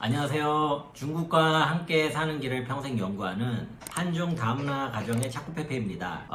안녕하세요. 중국과 함께 사는 길을 평생 연구하는 한중 다문화 가정의 차쿠페페입니다.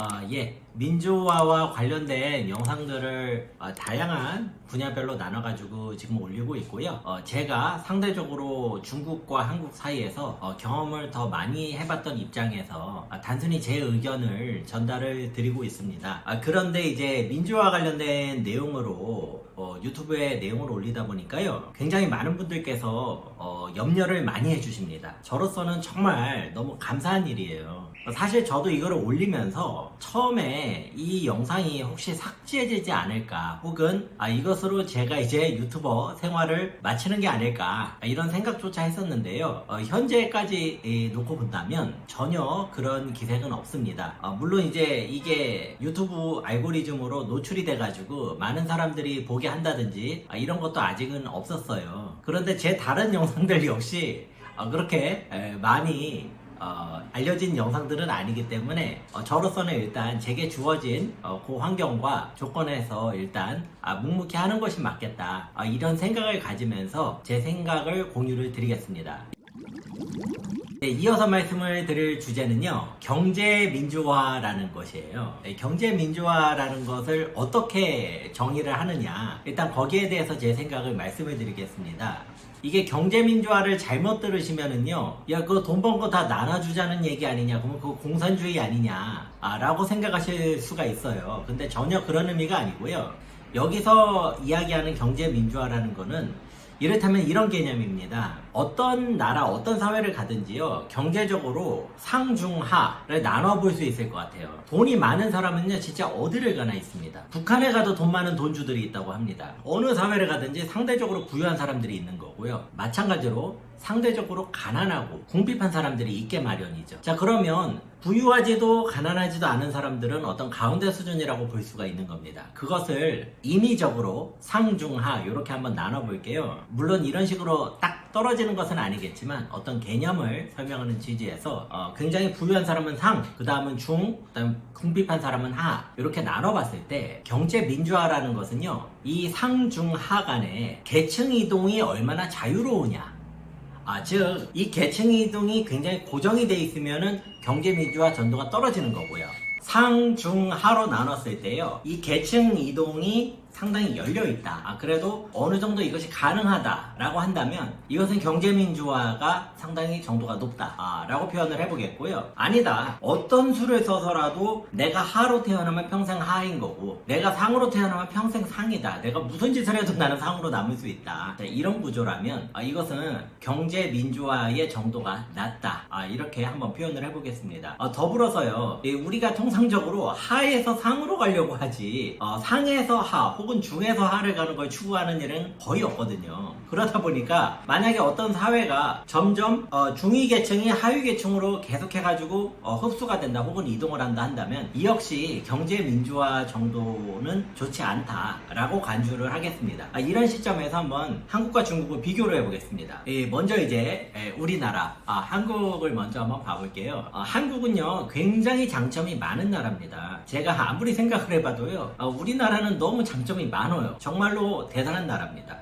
민주화와 관련된 영상들을 다양한 분야별로 나눠가지고 지금 올리고 있고요. 제가 상대적으로 중국과 한국 사이에서 경험을 더 많이 해봤던 입장에서 단순히 제 의견을 전달을 드리고 있습니다. 그런데 이제 민주화 관련된 내용으로 유튜브에 내용을 올리다 보니까요, 굉장히 많은 분들께서 염려를 많이 해주십니다. 저로서는 정말 너무 감사한 일이에요. 사실 저도 이거를 올리면서 처음에 이 영상이 혹시 삭제되지 않을까, 혹은 이것으로 제가 이제 유튜버 생활을 마치는 게 아닐까, 이런 생각조차 했었는데요. 현재까지 놓고 본다면 전혀 그런 기색은 없습니다. 물론 이제 이게 유튜브 알고리즘으로 노출이 돼가지고 많은 사람들이 보게 한다든지 이런 것도 아직은 없었어요. 그런데 제 다른 영상들 역시 그렇게 많이 알려진 영상들은 아니기 때문에 저로서는 일단 제게 주어진 그 환경과 조건에서 일단 묵묵히 하는 것이 맞겠다, 이런 생각을 가지면서 제 생각을 공유를 드리겠습니다. 네, 이어서 말씀을 드릴 주제는요, 경제민주화라는 것이에요. 경제민주화라는 것을 어떻게 정의를 하느냐, 일단 거기에 대해서 제 생각을 말씀을 드리겠습니다. 이게 경제민주화를 잘못 들으시면은요, 야, 그거 돈 번 거 다 나눠주자는 얘기 아니냐, 그러면 그거 공산주의 아니냐, 라고 생각하실 수가 있어요. 근데 전혀 그런 의미가 아니고요. 여기서 이야기하는 경제민주화라는 거는 이렇다면 이런 개념입니다. 어떤 나라, 어떤 사회를 가든지요, 경제적으로 상중하를 나눠볼 수 있을 것 같아요. 돈이 많은 사람은요, 진짜 어디를 가나 있습니다. 북한에 가도 돈 많은 돈주들이 있다고 합니다. 어느 사회를 가든지 상대적으로 부유한 사람들이 있는 거고요. 마찬가지로 상대적으로 가난하고 궁핍한 사람들이 있게 마련이죠. 자, 그러면 부유하지도 가난하지도 않은 사람들은 어떤 가운데 수준이라고 볼 수가 있는 겁니다. 그것을 임의적으로 상중하 이렇게 한번 나눠볼게요. 물론 이런 식으로 딱 떨어지는 것은 아니겠지만 어떤 개념을 설명하는 취지에서 굉장히 부유한 사람은 상, 그 다음은 중, 그 다음 궁핍한 사람은 하, 이렇게 나눠봤을 때 경제민주화라는 것은요, 이 상중하 간의 계층 이동이 얼마나 자유로우냐, 즉, 이 계층 이동이 굉장히 고정이 돼 있으면은 경제민주화 전도가 떨어지는 거고요. 상, 중, 하로 나눴을 때요, 이 계층 이동이 상당히 열려있다. 그래도 어느 정도 이것이 가능하다라고 한다면 이것은 경제민주화가 상당히 정도가 높다, 라고 표현을 해보겠고요. 아니다, 어떤 수를 써서라도 내가 하로 태어나면 평생 하인 거고, 내가 상으로 태어나면 평생 상이다, 내가 무슨 짓을 해도 나는 상으로 남을 수 있다, 이런 구조라면 이것은 경제민주화의 정도가 낮다, 이렇게 한번 표현을 해보겠습니다. 더불어서요, 우리가 통상적으로 하에서 상으로 가려고 하지 상에서 하 혹은 중에서 하를 가는 걸 추구하는 일은 거의 없거든요. 그러다 보니까 만약에 어떤 사회가 점점 중위 계층이 하위 계층으로 계속해가지고 흡수가 된다 혹은 이동을 한다 한다면 이 역시 경제 민주화 정도는 좋지 않다라고 간주를 하겠습니다. 이런 시점에서 한번 한국과 중국을 비교를 해보겠습니다. 먼저 이제 우리나라 한국을 먼저 한번 봐볼게요. 한국은요, 굉장히 장점이 많은 나라입니다. 제가 아무리 생각을 해봐도요, 우리나라는 너무 장점이 많아요. 정말로 대단한 나라입니다.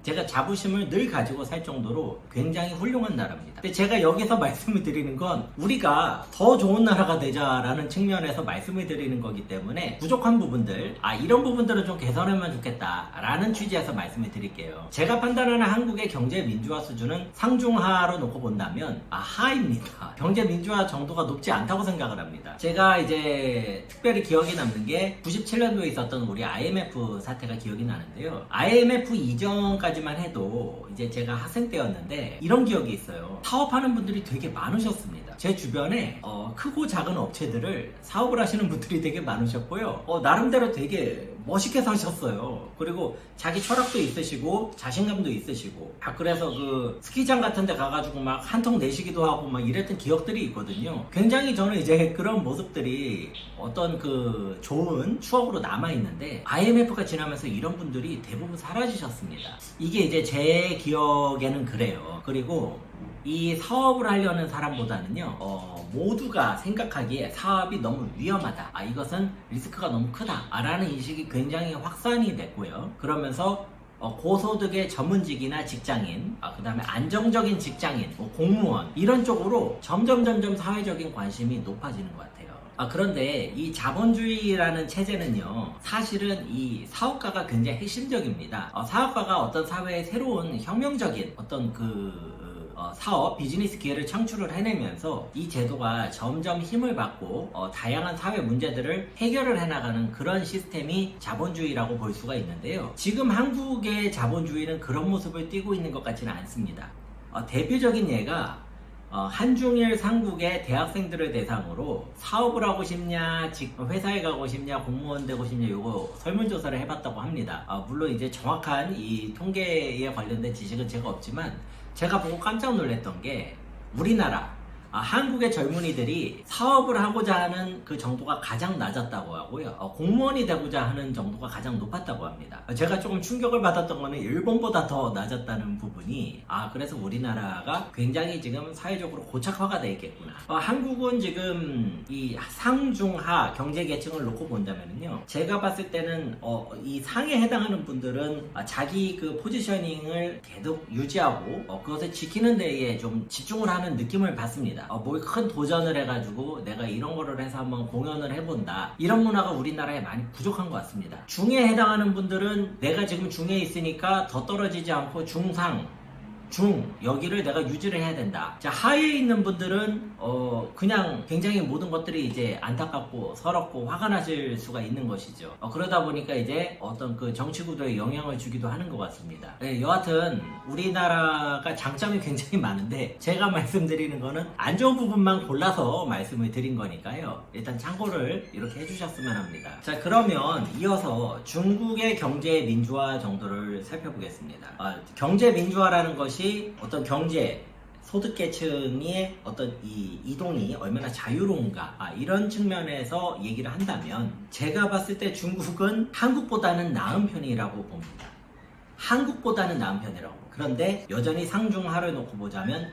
제가 자부심을 늘 가지고 살 정도로 굉장히 훌륭한 나라입니다. 근데 제가 여기서 말씀을 드리는 건 우리가 더 좋은 나라가 되자라는 측면에서 말씀을 드리는 거기 때문에 부족한 부분들, 이런 부분들은 좀 개선하면 좋겠다라는 취지에서 말씀을 드릴게요. 제가 판단하는 한국의 경제 민주화 수준은 상중하로 놓고 본다면 하입니다. 경제 민주화 정도가 높지 않다고 생각을 합니다. 제가 이제 특별히 기억이 남는 게 97년도에 있었던 우리 IMF 사태가 기억이 나는데요. IMF 이전까지 만 해도 이제 제가 학생 때였는데 이런 기억이 있어요. 사업하는 분들이 되게 많으셨습니다. 제 주변에 크고 작은 업체들을 사업을 하시는 분들이 되게 많으셨고요. 나름대로 되게 멋있게 사셨어요. 그리고 자기 철학도 있으시고 자신감도 있으시고, 그래서 그 스키장 같은 데 가가지고 막 한턱 내시기도 하고 막 이랬던 기억들이 있거든요. 굉장히 저는 이제 그런 모습들이 어떤 그 좋은 추억으로 남아있는데 IMF가 지나면서 이런 분들이 대부분 사라지셨습니다. 이게 이제 제 기억에는 그래요. 그리고 이 사업을 하려는 사람보다는요, 모두가 생각하기에 사업이 너무 위험하다, 이것은 리스크가 너무 크다 라는 인식이 굉장히 확산이 됐고요. 그러면서 고소득의 전문직이나 직장인, 그 다음에 안정적인 직장인, 공무원 이런 쪽으로 점점 사회적인 관심이 높아지는 것 같아요. 그런데 이 자본주의라는 체제는요, 사실은 이 사업가가 굉장히 핵심적입니다. 사업가가 어떤 사회에 새로운 혁명적인 어떤 사업, 비즈니스 기회를 창출을 해내면서 이 제도가 점점 힘을 받고 다양한 사회 문제들을 해결을 해나가는 그런 시스템이 자본주의라고 볼 수가 있는데요. 지금 한국의 자본주의는 그런 모습을 띠고 있는 것 같지는 않습니다. 대표적인 예가 한중일 삼국의 대학생들을 대상으로 사업을 하고 싶냐, 회사에 가고 싶냐, 공무원 되고 싶냐, 요거 설문조사를 해봤다고 합니다. 물론 이제 정확한 이 통계에 관련된 지식은 제가 없지만 제가 보고 깜짝 놀랐던 게 우리나라 한국의 젊은이들이 사업을 하고자 하는 그 정도가 가장 낮았다고 하고요. 공무원이 되고자 하는 정도가 가장 높았다고 합니다. 제가 조금 충격을 받았던 거는 일본보다 더 낮았다는 부분이 그래서 우리나라가 굉장히 지금 사회적으로 고착화가 되어 있겠구나. 한국은 지금 이 상중하 경제계층을 놓고 본다면요, 제가 봤을 때는 이 상에 해당하는 분들은 자기 그 포지셔닝을 계속 유지하고 그것을 지키는 데에 좀 집중을 하는 느낌을 받습니다. 뭐 큰 도전을 해가지고 내가 이런 거를 해서 한번 공연을 해본다, 이런 문화가 우리나라에 많이 부족한 것 같습니다. 중에 해당하는 분들은 내가 지금 중에 있으니까 더 떨어지지 않고 중상, 여기를 내가 유지를 해야 된다. 자, 하위에 있는 분들은 그냥 굉장히 모든 것들이 이제 안타깝고 서럽고 화가 나실 수가 있는 것이죠. 그러다 보니까 이제 어떤 그 정치 구도에 영향을 주기도 하는 것 같습니다. 여하튼 우리나라가 장점이 굉장히 많은데 제가 말씀드리는 거는 안 좋은 부분만 골라서 말씀을 드린 거니까요, 일단 참고를 이렇게 해주셨으면 합니다. 자, 그러면 이어서 중국의 경제 민주화 정도를 살펴보겠습니다. 경제 민주화라는 것이 어떤 경제 소득계층의 어떤 이 이동이 얼마나 자유로운가, 이런 측면에서 얘기를 한다면 제가 봤을 때 중국은 한국보다는 나은 편이라고 봅니다. 한국보다는 나은 편이라고. 그런데 여전히 상중하를 놓고 보자면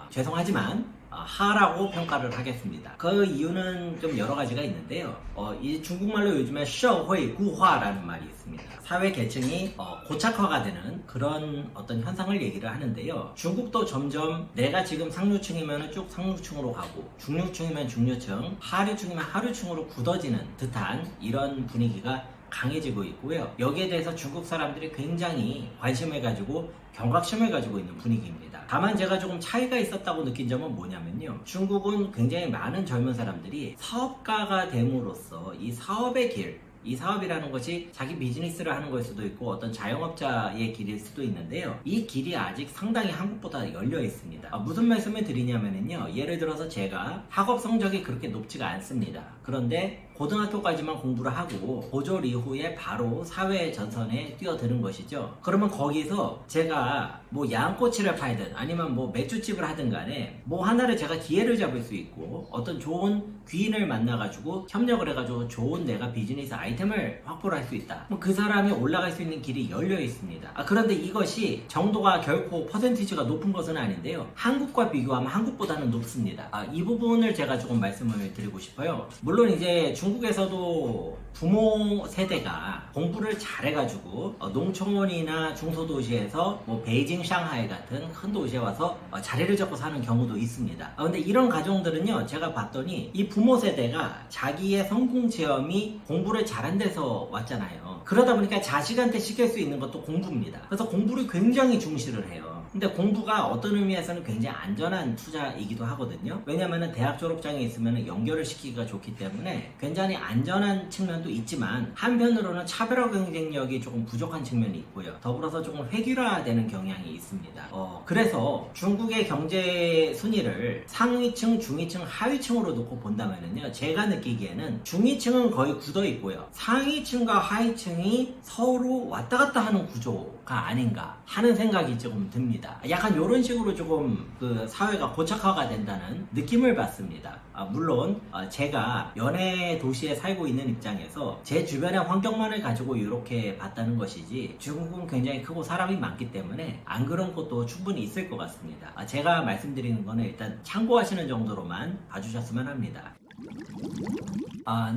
죄송하지만 하라고 평가를 하겠습니다. 그 이유는 좀 여러 가지가 있는데요. 이 중국말로 요즘에 社会固化라는 말이 있습니다. 사회 계층이 고착화가 되는 그런 어떤 현상을 얘기를 하는데요. 중국도 점점 내가 지금 상류층이면 쭉 상류층으로 가고, 중류층이면 중류층, 하류층이면 하류층으로 굳어지는 듯한 이런 분위기가 강해지고 있고요. 여기에 대해서 중국 사람들이 굉장히 관심을 가지고 경각심을 가지고 있는 분위기입니다. 다만 제가 조금 차이가 있었다고 느낀 점은 뭐냐면요, 중국은 굉장히 많은 젊은 사람들이 사업가가 됨으로써 이 사업의 길, 이 사업이라는 것이 자기 비즈니스를 하는 걸 수도 있고 어떤 자영업자의 길일 수도 있는데요, 이 길이 아직 상당히 한국보다 열려 있습니다. 무슨 말씀을 드리냐면요, 예를 들어서 제가 학업 성적이 그렇게 높지가 않습니다. 그런데 고등학교까지만 공부를 하고 고졸 이후에 바로 사회 전선에 뛰어드는 것이죠. 그러면 거기서 제가 뭐 양꼬치를 팔든 아니면 뭐 맥주집을 하든 간에 뭐 하나를 제가 기회를 잡을 수 있고 어떤 좋은 귀인을 만나가지고 협력을 해가지고 좋은 내가 비즈니스 아이템을 확보를 할 수 있다. 그 사람이 올라갈 수 있는 길이 열려 있습니다. 그런데 이것이 정도가 결코 퍼센티지가 높은 것은 아닌데요, 한국과 비교하면 한국보다는 높습니다. 이 부분을 제가 조금 말씀을 드리고 싶어요. 물론 이제 중국에서도 부모 세대가 공부를 잘해가지고 농촌이나 중소도시에서 뭐 베이징, 상하이 같은 큰 도시에 와서 자리를 잡고 사는 경우도 있습니다. 근데 이런 가정들은요, 제가 봤더니 이 부모 세대가 자기의 성공 체험이 공부를 잘한 데서 왔잖아요. 그러다 보니까 자식한테 시킬 수 있는 것도 공부입니다. 그래서 공부를 굉장히 중시를 해요. 근데 공부가 어떤 의미에서는 굉장히 안전한 투자이기도 하거든요. 왜냐면은 대학 졸업장이 있으면 연결을 시키기가 좋기 때문에 굉장히 안전한 측면도 있지만 한편으로는 차별화 경쟁력이 조금 부족한 측면이 있고요. 더불어서 조금 획일화되는 경향이 있습니다. 그래서 중국의 경제 순위를 상위층, 중위층, 하위층으로 놓고 본다면요, 제가 느끼기에는 중위층은 거의 굳어 있고요, 상위층과 하위층이 서로 왔다 갔다 하는 구조가 아닌가 하는 생각이 조금 듭니다. 약간 이런 식으로 조금 그 사회가 고착화가 된다는 느낌을 받습니다. 물론 제가 연해 도시에 살고 있는 입장에서 제 주변의 환경만을 가지고 이렇게 봤다는 것이지 중국은 굉장히 크고 사람이 많기 때문에 안 그런 것도 충분히 있을 것 같습니다. 제가 말씀드리는 거는 일단 참고하시는 정도로만 봐주셨으면 합니다.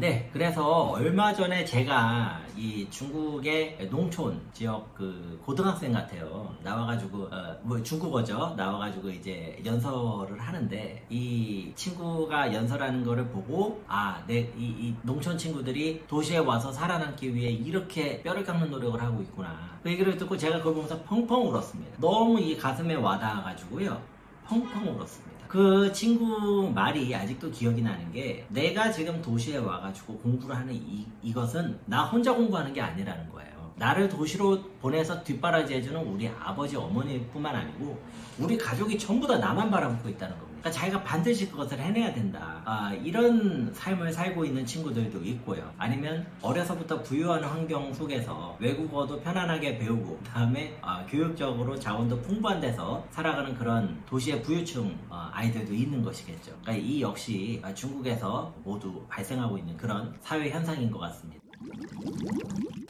네. 그래서 얼마 전에 제가 이 중국의 농촌 지역 그 고등학생 같아요. 나와가지고, 뭐 중국어죠. 나와가지고 이제 연설을 하는데, 이 친구가 연설하는 거를 보고, 이 농촌 친구들이 도시에 와서 살아남기 위해 이렇게 뼈를 깎는 노력을 하고 있구나. 그 얘기를 듣고 제가 그걸 보면서 펑펑 울었습니다. 너무 이 가슴에 와닿아가지고요. 펑펑 울었습니다. 그 친구 말이 아직도 기억이 나는 게, 내가 지금 도시에 와가지고 공부를 하는 이것은 나 혼자 공부하는 게 아니라는 거예요. 나를 도시로 보내서 뒷바라지 해주는 우리 아버지 어머니뿐만 아니고 우리 가족이 전부 다 나만 바라보고 있다는 겁니다. 그러니까 자기가 반드시 그것을 해내야 된다. 이런 삶을 살고 있는 친구들도 있고요. 아니면 어려서부터 부유한 환경 속에서 외국어도 편안하게 배우고, 그 다음에 교육적으로 자원도 풍부한 데서 살아가는 그런 도시의 부유층 아이들도 있는 것이겠죠. 그러니까 이 역시 중국에서 모두 발생하고 있는 그런 사회 현상인 것 같습니다.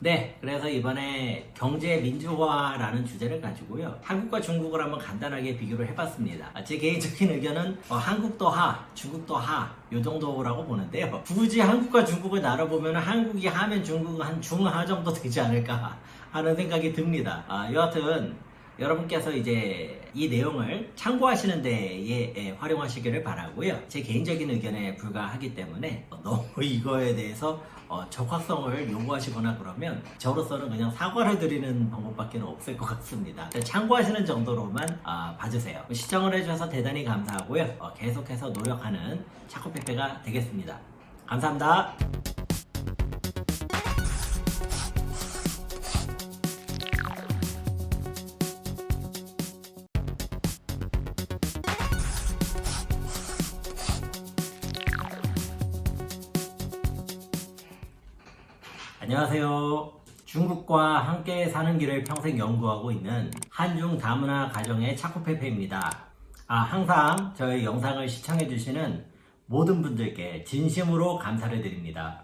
네, 그래서 이번에 경제 민주화라는 주제를 가지고요, 한국과 중국을 한번 간단하게 비교를 해봤습니다. 제 개인적인 의견은 한국도 하, 중국도 하, 요 정도라고 보는데요. 굳이 한국과 중국을 나눠보면 한국이 하면 중국은 한 중하 정도 되지 않을까 하는 생각이 듭니다. 여하튼 여러분께서 이제 이 내용을 참고하시는 데에 활용하시기를 바라고요. 제 개인적인 의견에 불과하기 때문에 너무 이거에 대해서 적확성을 요구하시거나 그러면 저로서는 그냥 사과를 드리는 방법밖에 없을 것 같습니다. 참고하시는 정도로만 봐주세요. 시청을 해주셔서 대단히 감사하고요. 계속해서 노력하는 차코페페가 되겠습니다. 감사합니다. 안녕하세요. 중국과 함께 사는 길을 평생 연구하고 있는 한중 다문화 가정의 차코페페입니다. 항상 저희 영상을 시청해주시는 모든 분들께 진심으로 감사를 드립니다.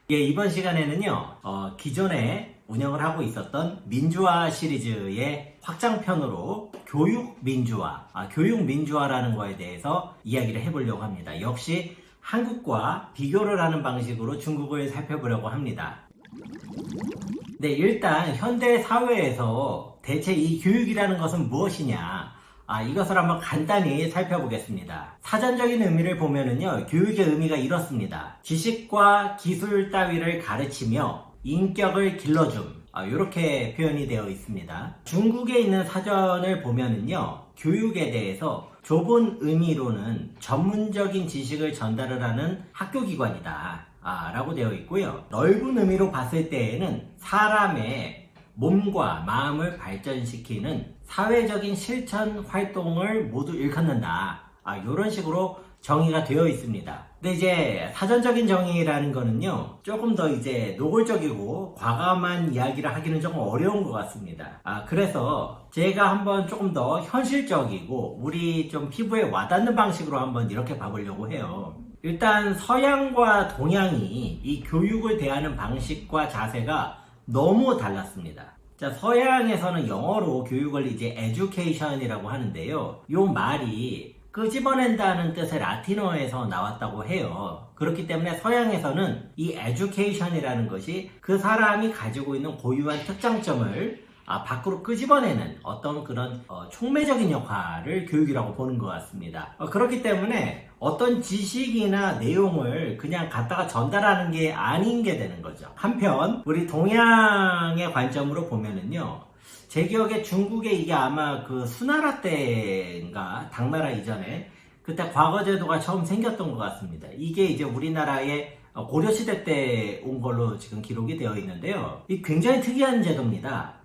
이번 시간에는요, 기존에 운영을 하고 있었던 민주화 시리즈의 확장편으로 교육 민주화라는 거에 대해서 이야기를 해보려고 합니다. 역시 한국과 비교를 하는 방식으로 중국을 살펴보려고 합니다. 네, 일단 현대 사회에서 대체 이 교육이라는 것은 무엇이냐, 이것을 한번 간단히 살펴보겠습니다. 사전적인 의미를 보면은요, 교육의 의미가 이렇습니다. 지식과 기술 따위를 가르치며 인격을 길러줌, 이렇게 표현이 되어 있습니다. 중국에 있는 사전을 보면은요, 교육에 대해서 좁은 의미로는 전문적인 지식을 전달을 하는 학교기관이다 라고 되어 있고요, 넓은 의미로 봤을 때에는 사람의 몸과 마음을 발전시키는 사회적인 실천 활동을 모두 일컫는다, 이런 식으로 정의가 되어 있습니다. 근데 이제 사전적인 정의라는 거는요, 조금 더 이제 노골적이고 과감한 이야기를 하기는 조금 어려운 것 같습니다. 그래서 제가 한번 조금 더 현실적이고 우리 좀 피부에 와닿는 방식으로 한번 이렇게 봐보려고 해요. 일단 서양과 동양이 이 교육을 대하는 방식과 자세가 너무 달랐습니다. 자, 서양에서는 영어로 교육을 이제 education이라고 하는데요, 이 말이 끄집어낸다는 뜻의 라틴어에서 나왔다고 해요. 그렇기 때문에 서양에서는 이 education이라는 것이 그 사람이 가지고 있는 고유한 특장점을 밖으로 끄집어내는 어떤 그런 촉매적인 역할을 교육이라고 보는 것 같습니다. 그렇기 때문에 어떤 지식이나 내용을 그냥 갖다가 전달하는 게 아닌 게 되는 거죠. 한편 우리 동양의 관점으로 보면은요, 제 기억에 중국에 이게 아마 그 수나라 때인가 당나라 이전에 그때 과거제도가 처음 생겼던 것 같습니다. 이게 이제 우리나라의 고려시대 때 온 걸로 지금 기록이 되어 있는데요, 이 굉장히 특이한 제도입니다.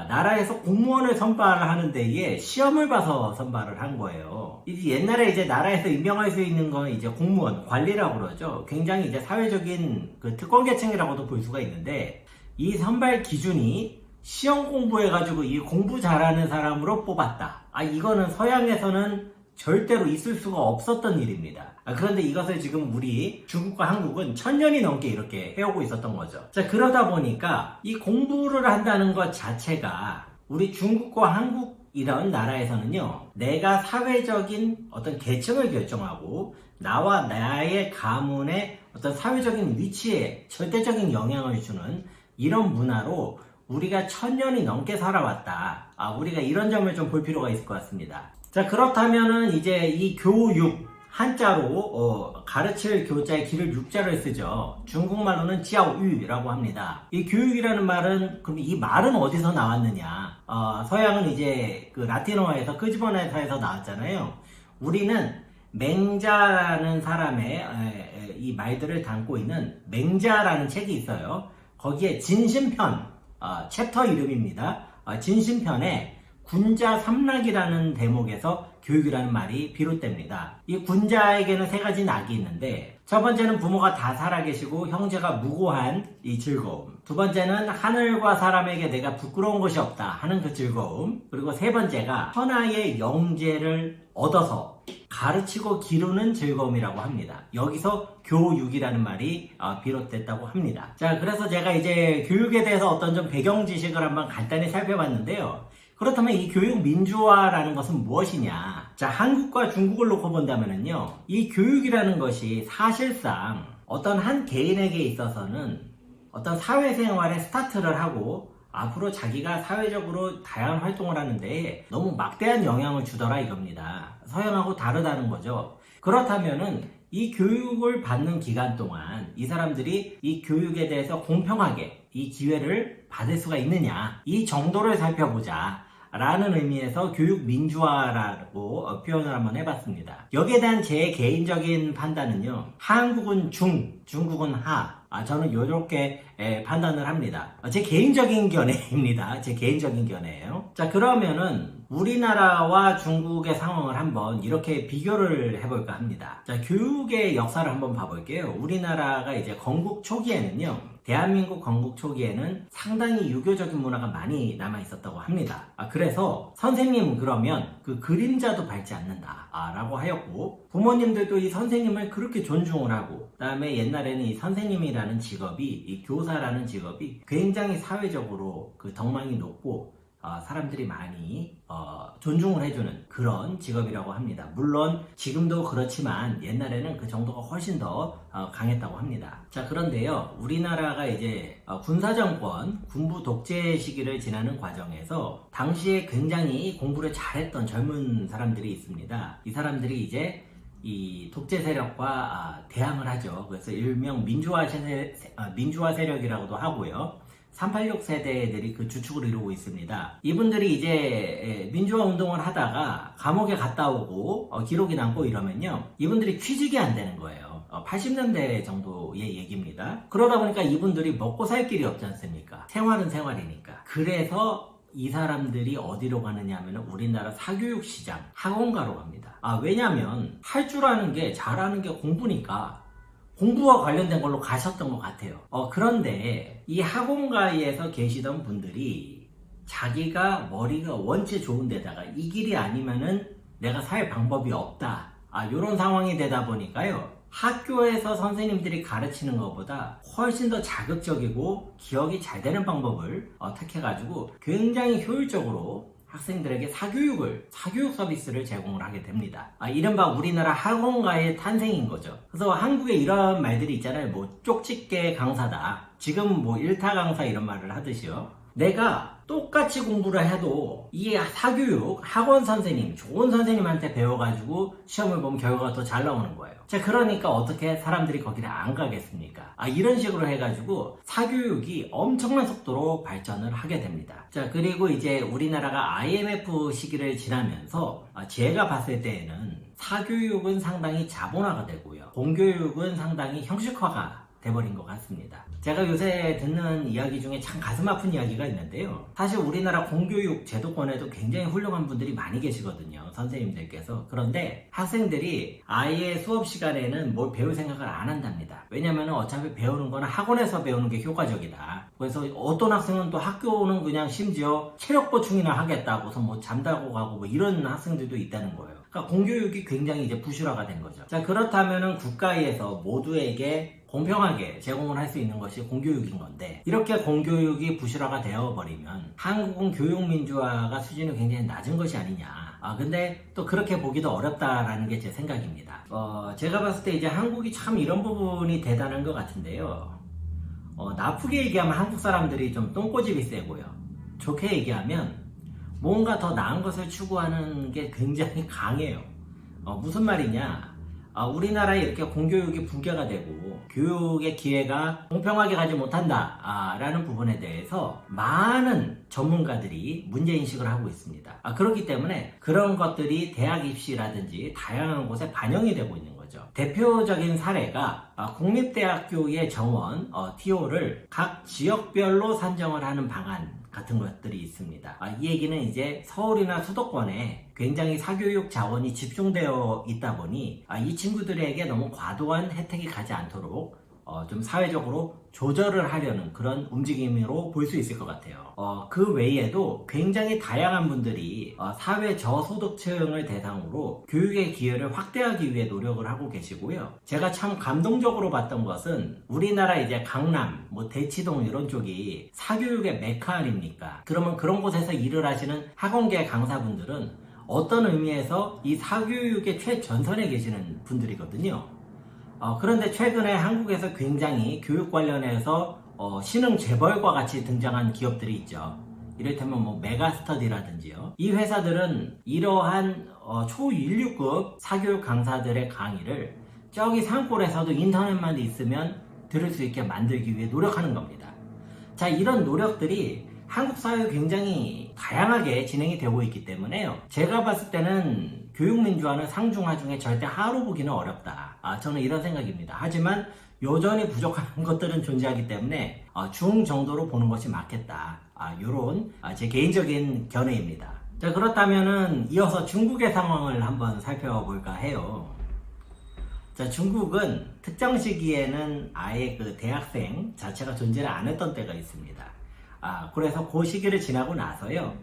나라에서 공무원을 선발을 하는 데에 시험을 봐서 선발을 한 거예요. 이제 옛날에 이제 나라에서 임명할 수 있는 건 이제 공무원, 관리라고 그러죠. 굉장히 이제 사회적인 그 특권계층이라고도 볼 수가 있는데, 이 선발 기준이 시험 공부해가지고 이 공부 잘하는 사람으로 뽑았다. 이거는 서양에서는 절대로 있을 수가 없었던 일입니다. 그런데 이것을 지금 우리 중국과 한국은 1000년이 넘게 이렇게 해오고 있었던 거죠. 자, 그러다 보니까 이 공부를 한다는 것 자체가 우리 중국과 한국 이런 나라에서는요, 내가 사회적인 어떤 계층을 결정하고 나와 나의 가문의 어떤 사회적인 위치에 절대적인 영향을 주는 이런 문화로 우리가 1000년이 넘게 살아왔다. 우리가 이런 점을 좀 볼 필요가 있을 것 같습니다. 자, 그렇다면은 이제 이 교육, 한자로 가르칠 교자에 기를 육자를 쓰죠. 중국말로는 지아유라고 합니다. 이 교육이라는 말은, 그럼 이 말은 어디서 나왔느냐? 서양은 이제 그 라틴어에서 끄집어내서 나왔잖아요. 우리는 맹자라는 사람의 이 말들을 담고 있는 맹자라는 책이 있어요. 거기에 진심편, 챕터 이름입니다. 진심편에 군자 삼락이라는 대목에서 교육이라는 말이 비롯됩니다. 이 군자에게는 3가지 낙이 있는데, 첫 번째는 부모가 다 살아계시고 형제가 무고한 이 즐거움, 두 번째는 하늘과 사람에게 내가 부끄러운 것이 없다 하는 그 즐거움, 그리고 3번째가 천하의 영재를 얻어서 가르치고 기르는 즐거움이라고 합니다. 여기서 교육이라는 말이 비롯됐다고 합니다. 자, 그래서 제가 이제 교육에 대해서 어떤 좀 배경 지식을 한번 간단히 살펴봤는데요. 그렇다면 이 교육 민주화라는 것은 무엇이냐? 자, 한국과 중국을 놓고 본다면요, 이 교육이라는 것이 사실상 어떤 한 개인에게 있어서는 어떤 사회생활에 스타트를 하고 앞으로 자기가 사회적으로 다양한 활동을 하는데 너무 막대한 영향을 주더라 이겁니다. 서양하고 다르다는 거죠. 그렇다면은 이 교육을 받는 기간 동안 이 사람들이 이 교육에 대해서 공평하게 이 기회를 받을 수가 있느냐, 이 정도를 살펴보자 라는 의미에서 교육 민주화라고 표현을 한번 해봤습니다. 여기에 대한 제 개인적인 판단은요, 한국은 중국은 하, 저는 이렇게 판단을 합니다. 제 개인적인 견해입니다. 제 개인적인 견해예요. 자, 그러면은 우리나라와 중국의 상황을 한번 이렇게 비교를 해볼까 합니다. 자, 교육의 역사를 한번 봐볼게요. 우리나라가 이제 건국 초기에는요, 대한민국 건국 초기에는 상당히 유교적인 문화가 많이 남아 있었다고 합니다. 그래서 선생님 그러면 그 그림자도 밟지 않는다 라고 하였고, 부모님들도 이 선생님을 그렇게 존중을 하고, 그 다음에 옛날에는 이 선생님이라는 직업이, 이 교사라는 직업이 굉장히 사회적으로 그 덕망이 높고 사람들이 많이 존중을 해주는 그런 직업이라고 합니다. 물론 지금도 그렇지만 옛날에는 그 정도가 훨씬 더 강했다고 합니다. 자, 그런데요, 우리나라가 이제 군사정권, 군부 독재 시기를 지나는 과정에서 당시에 굉장히 공부를 잘했던 젊은 사람들이 있습니다. 이 사람들이 이제 이 독재 세력과 대항을 하죠. 그래서 일명 민주화 세력이라고도 하고요. 386 세대들이 그 주축을 이루고 있습니다. 이분들이 이제 민주화 운동을 하다가 감옥에 갔다 오고 기록이 남고 이러면요, 이분들이 취직이 안 되는 거예요. 80년대 정도의 얘기입니다. 그러다 보니까 이분들이 먹고 살 길이 없지 않습니까? 생활은 생활이니까. 그래서 이 사람들이 어디로 가느냐 하면 우리나라 사교육 시장, 학원가로 갑니다. 왜냐면 할 줄 아는 게, 잘하는 게 공부니까 공부와 관련된 걸로 가셨던 것 같아요. 그런데 이 학원가에서 계시던 분들이 자기가 머리가 원체 좋은 데다가 이 길이 아니면은 내가 살 방법이 없다, 이런 상황이 되다 보니까요, 학교에서 선생님들이 가르치는 것보다 훨씬 더 자극적이고 기억이 잘 되는 방법을 택해가지고 굉장히 효율적으로 학생들에게 사교육 서비스를 제공을 하게 됩니다. 이른바 우리나라 학원가의 탄생인 거죠. 그래서 한국에 이런 말들이 있잖아요. 뭐 쪽집게 강사다, 지금 뭐 일타 강사 이런 말을 하듯이요. 내가 똑같이 공부를 해도 이 사교육 학원 선생님, 좋은 선생님한테 배워가지고 시험을 보면 결과가 더 잘 나오는 거예요. 자, 그러니까 어떻게 사람들이 거기를 안 가겠습니까? 이런 식으로 해가지고 사교육이 엄청난 속도로 발전을 하게 됩니다. 자, 그리고 이제 우리나라가 IMF 시기를 지나면서 제가 봤을 때에는 사교육은 상당히 자본화가 되고요, 공교육은 상당히 형식화가 돼버린 것 같습니다. 제가 요새 듣는 이야기 중에 참 가슴 아픈 이야기가 있는데요, 사실 우리나라 공교육 제도권에도 굉장히 훌륭한 분들이 많이 계시거든요, 선생님들께서. 그런데 학생들이 아예 수업 시간에는 뭘 배울 생각을 안 한답니다. 왜냐면 어차피 배우는 거는 학원에서 배우는 게 효과적이다. 그래서 어떤 학생은 또 학교는 그냥 심지어 체력 보충이나 하겠다고서 뭐 잠자고 가고 뭐 이런 학생들도 있다는 거예요. 그러니까 공교육이 굉장히 이제 부실화가 된 거죠. 자, 그렇다면은 국가에서 모두에게 공평하게 제공을 할 수 있는 것이 공교육인 건데, 이렇게 공교육이 부실화가 되어버리면 한국은 교육민주화가 수준이 굉장히 낮은 것이 아니냐. 근데 또 그렇게 보기도 어렵다라는 게 제 생각입니다. 제가 봤을 때 이제 한국이 참 이런 부분이 대단한 것 같은데요. 나쁘게 얘기하면 한국 사람들이 좀 똥꼬집이 세고요. 좋게 얘기하면 뭔가 더 나은 것을 추구하는 게 굉장히 강해요. 무슨 말이냐? 우리나라에 이렇게 공교육이 붕괴가 되고 교육의 기회가 공평하게 가지 못한다 라는 부분에 대해서 많은 전문가들이 문제인식을 하고 있습니다. 그렇기 때문에 그런 것들이 대학 입시라든지 다양한 곳에 반영이 되고 있는 거죠. 대표적인 사례가 국립대학교의 정원 TO를 각 지역별로 산정을 하는 방안 같은 것들이 있습니다. 이 얘기는 이제 서울이나 수도권에 굉장히 사교육 자원이 집중되어 있다 보니 이 친구들에게 너무 과도한 혜택이 가지 않도록 좀 사회적으로 조절을 하려는 그런 움직임으로 볼 수 있을 것 같아요. 그 외에도 굉장히 다양한 분들이 사회 저소득층을 대상으로 교육의 기회를 확대하기 위해 노력을 하고 계시고요. 제가 참 감동적으로 봤던 것은 우리나라 이제 강남, 대치동 이런 쪽이 사교육의 메카 아닙니까? 그러면 그런 곳에서 일을 하시는 학원계 강사분들은 어떤 의미에서 이 사교육의 최전선에 계시는 분들이거든요. 그런데 최근에 한국에서 굉장히 교육 관련해서 신흥 재벌과 같이 등장한 기업들이 있죠. 이를테면 메가스터디라든지요. 이 회사들은 이러한 초인류급 사교육 강사들의 강의를 저기 산골에서도 인터넷만 있으면 들을 수 있게 만들기 위해 노력하는 겁니다. 자, 이런 노력들이 한국 사회에 굉장히 다양하게 진행이 되고 있기 때문에요. 제가 봤을 때는 교육민주화는 상중하 중에 절대 하로 보기는 어렵다. 저는 이런 생각입니다. 하지만 여전히 부족한 것들은 존재하기 때문에 중 정도로 보는 것이 맞겠다. 이런 제 개인적인 견해입니다. 자, 그렇다면은 이어서 중국의 상황을 한번 살펴볼까 해요. 자, 중국은 특정 시기에는 아예 그 대학생 자체가 존재를 안 했던 때가 있습니다. 그래서 그 시기를 지나고 나서요.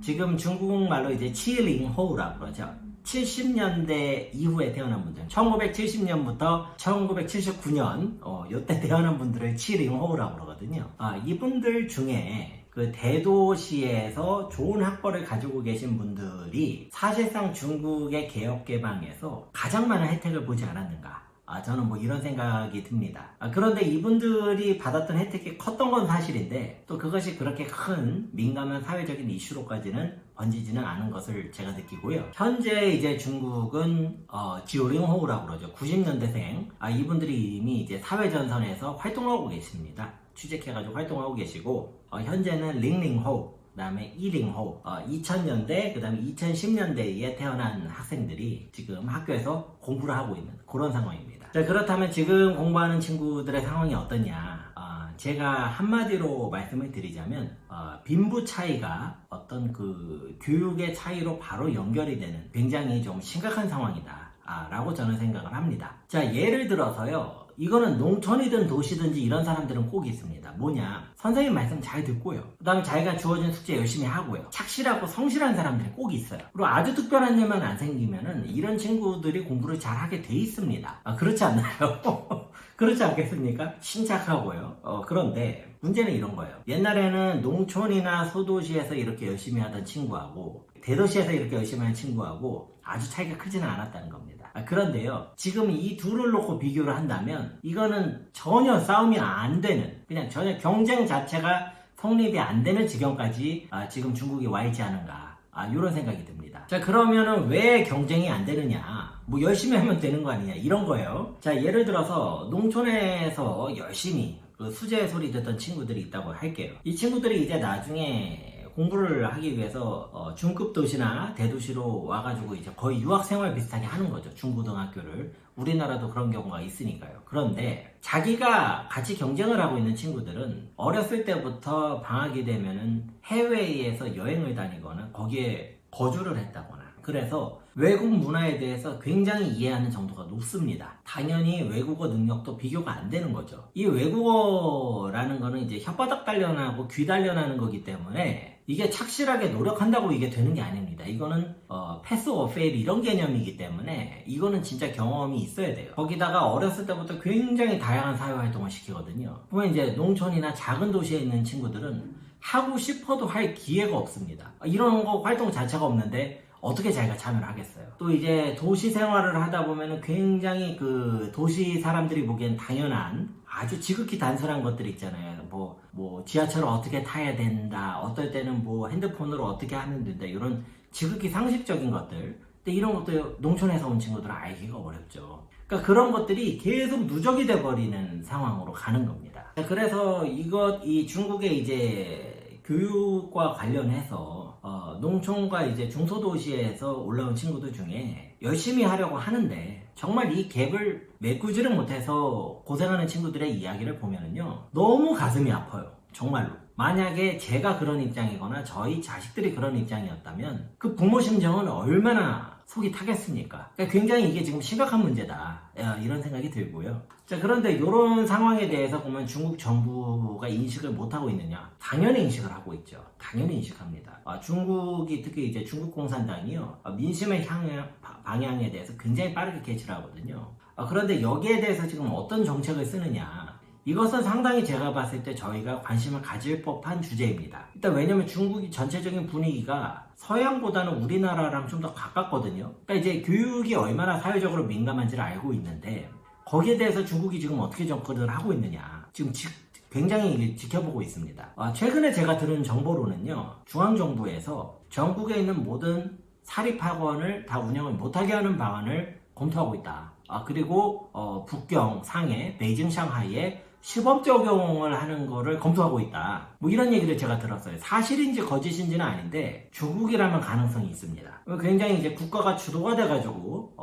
지금 중국 말로 이제 치링호우라고 그러죠. 70년대 이후에 태어난 분들, 1970년부터 1979년 요때 태어난 분들을 치링호우라고 그러거든요. 이분들 중에 그 대도시에서 좋은 학벌을 가지고 계신 분들이 사실상 중국의 개혁 개방에서 가장 많은 혜택을 보지 않았는가. 저는 이런 생각이 듭니다. 그런데 이분들이 받았던 혜택이 컸던 건 사실인데 또 그것이 그렇게 큰 민감한 사회적인 이슈로까지는 번지지는 않은 것을 제가 느끼고요. 현재 이제 중국은 지오링호우라고 그러죠. 90년대생 이분들이 이미 이제 사회전선에서 활동하고 계십니다. 취직해가지고 활동하고 계시고 현재는 링링호우, 그 다음에 이링호, 2000년대, 그 다음에 2010년대에 태어난 학생들이 지금 학교에서 공부를 하고 있는 그런 상황입니다. 자, 그렇다면 지금 공부하는 친구들의 상황이 어떠냐? 제가 한마디로 말씀을 드리자면 빈부 차이가 어떤 그 교육의 차이로 바로 연결이 되는 굉장히 좀 심각한 상황이다 라고 저는 생각을 합니다. 자, 예를 들어서요, 이거는 농촌이든 도시든지 이런 사람들은 꼭 있습니다. 뭐냐, 선생님 말씀 잘 듣고요, 그 다음에 자기가 주어진 숙제 열심히 하고요, 착실하고 성실한 사람들이 꼭 있어요. 그리고 아주 특별한 일만 안 생기면은 이런 친구들이 공부를 잘 하게 돼 있습니다. 그렇지 않나요? 그렇지 않겠습니까? 신착하고요. 그런데 문제는 이런 거예요. 옛날에는 농촌이나 소도시에서 이렇게 열심히 하던 친구하고 대도시에서 이렇게 열심히 하는 친구하고 아주 차이가 크지는 않았다는 겁니다. 그런데요, 지금 이 둘을 놓고 비교를 한다면 이거는 전혀 싸움이 안 되는, 그냥 전혀 경쟁 자체가 성립이 안 되는 지경까지 지금 중국이 와 있지 않은가, 이런 생각이 듭니다. 자, 그러면은 왜 경쟁이 안 되느냐, 열심히 하면 되는 거 아니냐, 이런 거예요. 자, 예를 들어서 농촌에서 열심히 그 수제 소리 듣던 친구들이 있다고 할게요. 이 친구들이 이제 나중에 공부를 하기 위해서 중급 도시나 대도시로 와가지고 이제 거의 유학생활 비슷하게 하는 거죠. 중고등학교를. 우리나라도 그런 경우가 있으니까요. 그런데 자기가 같이 경쟁을 하고 있는 친구들은 어렸을 때부터 방학이 되면은 해외에서 여행을 다니거나 거기에 거주를 했다거나, 그래서 외국 문화에 대해서 굉장히 이해하는 정도가 높습니다. 당연히 외국어 능력도 비교가 안 되는 거죠. 이 외국어라는 거는 이제 혓바닥 단련하고 귀 단련하는 거기 때문에 이게 착실하게 노력한다고 이게 되는 게 아닙니다. 이거는 패스 오 페일 이런 개념이기 때문에 이거는 진짜 경험이 있어야 돼요. 거기다가 어렸을 때부터 굉장히 다양한 사회활동을 시키거든요. 보면 이제 농촌이나 작은 도시에 있는 친구들은 하고 싶어도 할 기회가 없습니다. 이런 거 활동 자체가 없는데 어떻게 자기가 참여를 하겠어요. 또 이제 도시 생활을 하다 보면은 굉장히 그 도시 사람들이 보기엔 당연한 아주 지극히 단순한 것들 있잖아요. 뭐 지하철을 어떻게 타야 된다, 어떨 때는 뭐 핸드폰으로 어떻게 하면 된다, 이런 지극히 상식적인 것들. 근데 이런 것도 농촌에서 온 친구들은 알기가 어렵죠. 그러니까 그런 것들이 계속 누적이 돼버리는 상황으로 가는 겁니다. 그래서 이 중국의 이제 교육과 관련해서 농촌과 이제 중소도시에서 올라온 친구들 중에 열심히 하려고 하는데 정말 이 갭을 메꾸지를 못해서 고생하는 친구들의 이야기를 보면은요, 너무 가슴이 아파요. 정말로. 만약에 제가 그런 입장이거나 저희 자식들이 그런 입장이었다면 그 부모 심정은 얼마나 속이 타겠습니까? 그러니까 굉장히 이게 지금 심각한 문제다, 이런 생각이 들고요. 자, 그런데 이런 상황에 대해서 보면 중국 정부가 인식을 못하고 있느냐? 당연히 인식을 하고 있죠. 당연히 인식합니다. 중국이 특히 이제 중국 공산당이요, 민심의 방향에 대해서 굉장히 빠르게 개최를 하거든요. 그런데 여기에 대해서 지금 어떤 정책을 쓰느냐? 이것은 상당히 제가 봤을 때 저희가 관심을 가질 법한 주제입니다. 일단 왜냐면 중국이 전체적인 분위기가 서양보다는 우리나라랑 좀 더 가깝거든요. 그러니까 이제 교육이 얼마나 사회적으로 민감한지를 알고 있는데 거기에 대해서 중국이 지금 어떻게 접근을 하고 있느냐, 지금 굉장히 지켜보고 있습니다. 최근에 제가 들은 정보로는요, 중앙정부에서 전국에 있는 모든 사립학원을 다 운영을 못하게 하는 방안을 검토하고 있다. 그리고 북경, 상해, 베이징, 샹하이에 시범 적용을 하는 거를 검토하고 있다. 뭐 이런 얘기를 제가 들었어요. 사실인지 거짓인지는 아닌데 중국이라면 가능성이 있습니다. 굉장히 이제 국가가 주도가 돼가지고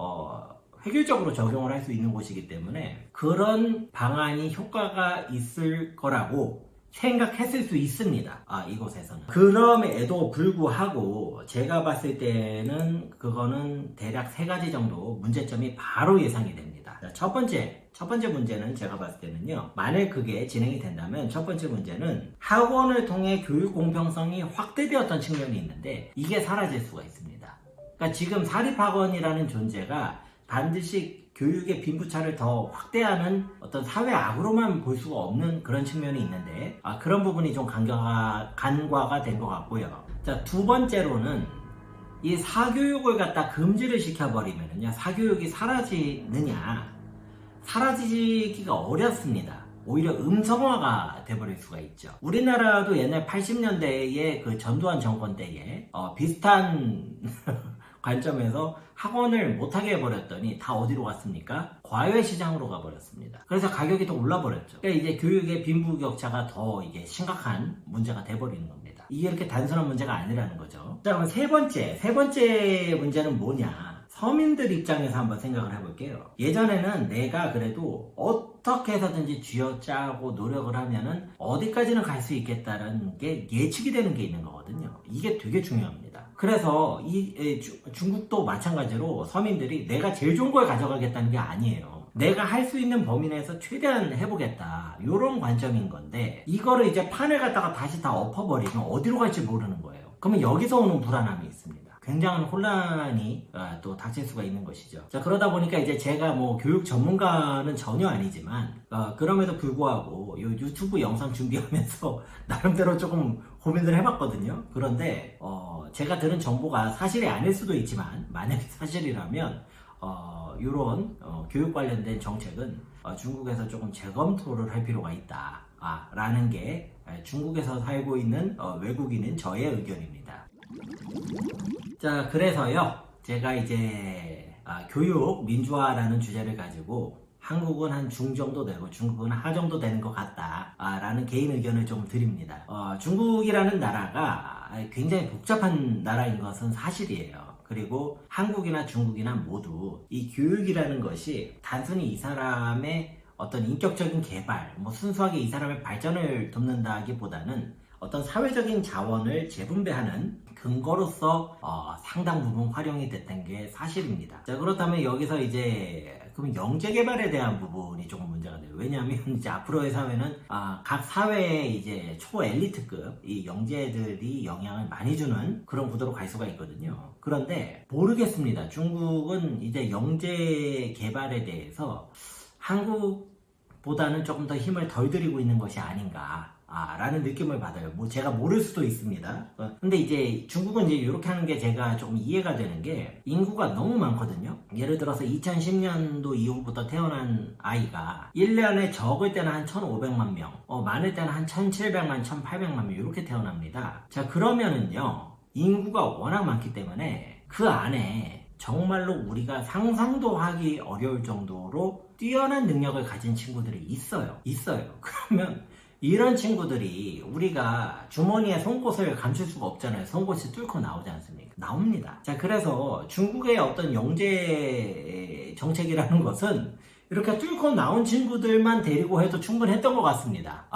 획일적으로 적용을 할 수 있는 곳이기 때문에 그런 방안이 효과가 있을 거라고 생각했을 수 있습니다. 이곳에서는. 그럼에도 불구하고 제가 봤을 때는 그거는 대략 3가지 정도 문제점이 바로 예상이 됩니다. 첫 번째 문제는 제가 봤을 때는요, 만약 그게 진행이 된다면 첫 번째 문제는 학원을 통해 교육 공평성이 확대되었던 측면이 있는데 이게 사라질 수가 있습니다. 그러니까 지금 사립학원이라는 존재가 반드시 교육의 빈부차를 더 확대하는 어떤 사회 악으로만 볼 수가 없는 그런 측면이 있는데 그런 부분이 좀 간과가 된 것 같고요. 자, 두 번째로는 이 사교육을 갖다 금지를 시켜버리면요, 사교육이 사라지기가 어렵습니다. 오히려 음성화가 돼버릴 수가 있죠. 우리나라도 옛날 80년대에 그 전두환 정권 때에 비슷한 관점에서 학원을 못하게 해버렸더니 다 어디로 갔습니까? 과외시장으로 가버렸습니다. 그래서 가격이 더 올라버렸죠. 그러니까 이제 교육의 빈부격차가 더 이게 심각한 문제가 돼버리는 겁니다. 이게 이렇게 단순한 문제가 아니라는 거죠. 자, 그럼 세 번째 문제는 뭐냐? 서민들 입장에서 한번 생각을 해볼게요. 예전에는 내가 그래도 어떻게 해서든지 쥐어짜고 노력을 하면은 어디까지는 갈 수 있겠다는 게 예측이 되는 게 있는 거거든요. 이게 되게 중요합니다. 그래서 중국도 마찬가지로 서민들이 내가 제일 좋은 걸 가져가겠다는 게 아니에요. 내가 할 수 있는 범위 내에서 최대한 해보겠다, 이런 관점인 건데 이거를 이제 판을 갖다가 다시 다 엎어버리면 어디로 갈지 모르는 거예요. 그러면 여기서 오는 불안함이 있습니다. 굉장한 혼란이 또 닥칠 수가 있는 것이죠. 자, 그러다 보니까 이제 제가 뭐 교육 전문가는 전혀 아니지만 그럼에도 불구하고 이 유튜브 영상 준비하면서 나름대로 조금 고민을 해봤거든요. 그런데 제가 들은 정보가 사실이 아닐 수도 있지만 만약에 사실이라면 이런 교육 관련된 정책은 중국에서 조금 재검토를 할 필요가 있다, 라는 게 중국에서 살고 있는 외국인인 저의 의견입니다. 자, 그래서요, 제가 이제 교육 민주화라는 주제를 가지고 한국은 한 중 정도 되고 중국은 하 정도 되는 것 같다, 라는 개인 의견을 좀 드립니다. 중국이라는 나라가 굉장히 복잡한 나라인 것은 사실이에요. 그리고 한국이나 중국이나 모두 이 교육이라는 것이 단순히 이 사람의 어떤 인격적인 개발, 순수하게 이 사람의 발전을 돕는다기보다는 어떤 사회적인 자원을 재분배하는 근거로서 상당 부분 활용이 됐던 게 사실입니다. 자, 그렇다면 여기서 이제 그럼 영재 개발에 대한 부분이 조금 문제가 돼요. 왜냐하면 이제 앞으로의 사회는 각 사회의 이제 초엘리트급 이 영재들이 영향을 많이 주는 그런 구도로 갈 수가 있거든요. 그런데 모르겠습니다. 중국은 이제 영재 개발에 대해서 한국보다는 조금 더 힘을 덜 들이고 있는 것이 아닌가 라는 느낌을 받아요. 뭐 제가 모를 수도 있습니다. 근데 이제 중국은 이제 이렇게 하는 게 제가 조금 이해가 되는 게 인구가 너무 많거든요. 예를 들어서 2010년도 이후부터 태어난 아이가 1년에 적을 때는 한 1,500만 명, 많을 때는 한 1,700만, 1,800만 명 이렇게 태어납니다. 자, 그러면은요, 인구가 워낙 많기 때문에 그 안에 정말로 우리가 상상도 하기 어려울 정도로 뛰어난 능력을 가진 친구들이 있어요. 그러면 이런 친구들이 우리가 주머니에 송곳을 감출 수가 없잖아요. 송곳이 뚫고 나오지 않습니까? 나옵니다. 자, 그래서 중국의 어떤 영재 정책이라는 것은 이렇게 뚫고 나온 친구들만 데리고 해도 충분했던 것 같습니다.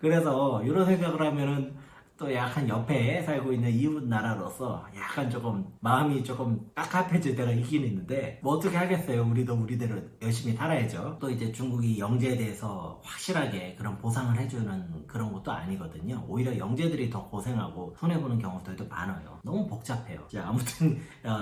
그래서 이런 생각을 하면은 또 약간 옆에 살고 있는 이웃 나라로서 약간 조금 마음이 조금 깝깝해질 때가 있긴 있는데 뭐 어떻게 하겠어요. 우리도 우리대로 열심히 살아야죠. 또 이제 중국이 영재에 대해서 확실하게 그런 보상을 해주는 그런 것도 아니거든요. 오히려 영재들이 더 고생하고 손해보는 경우들도 많아요. 너무 복잡해요. 자, 아무튼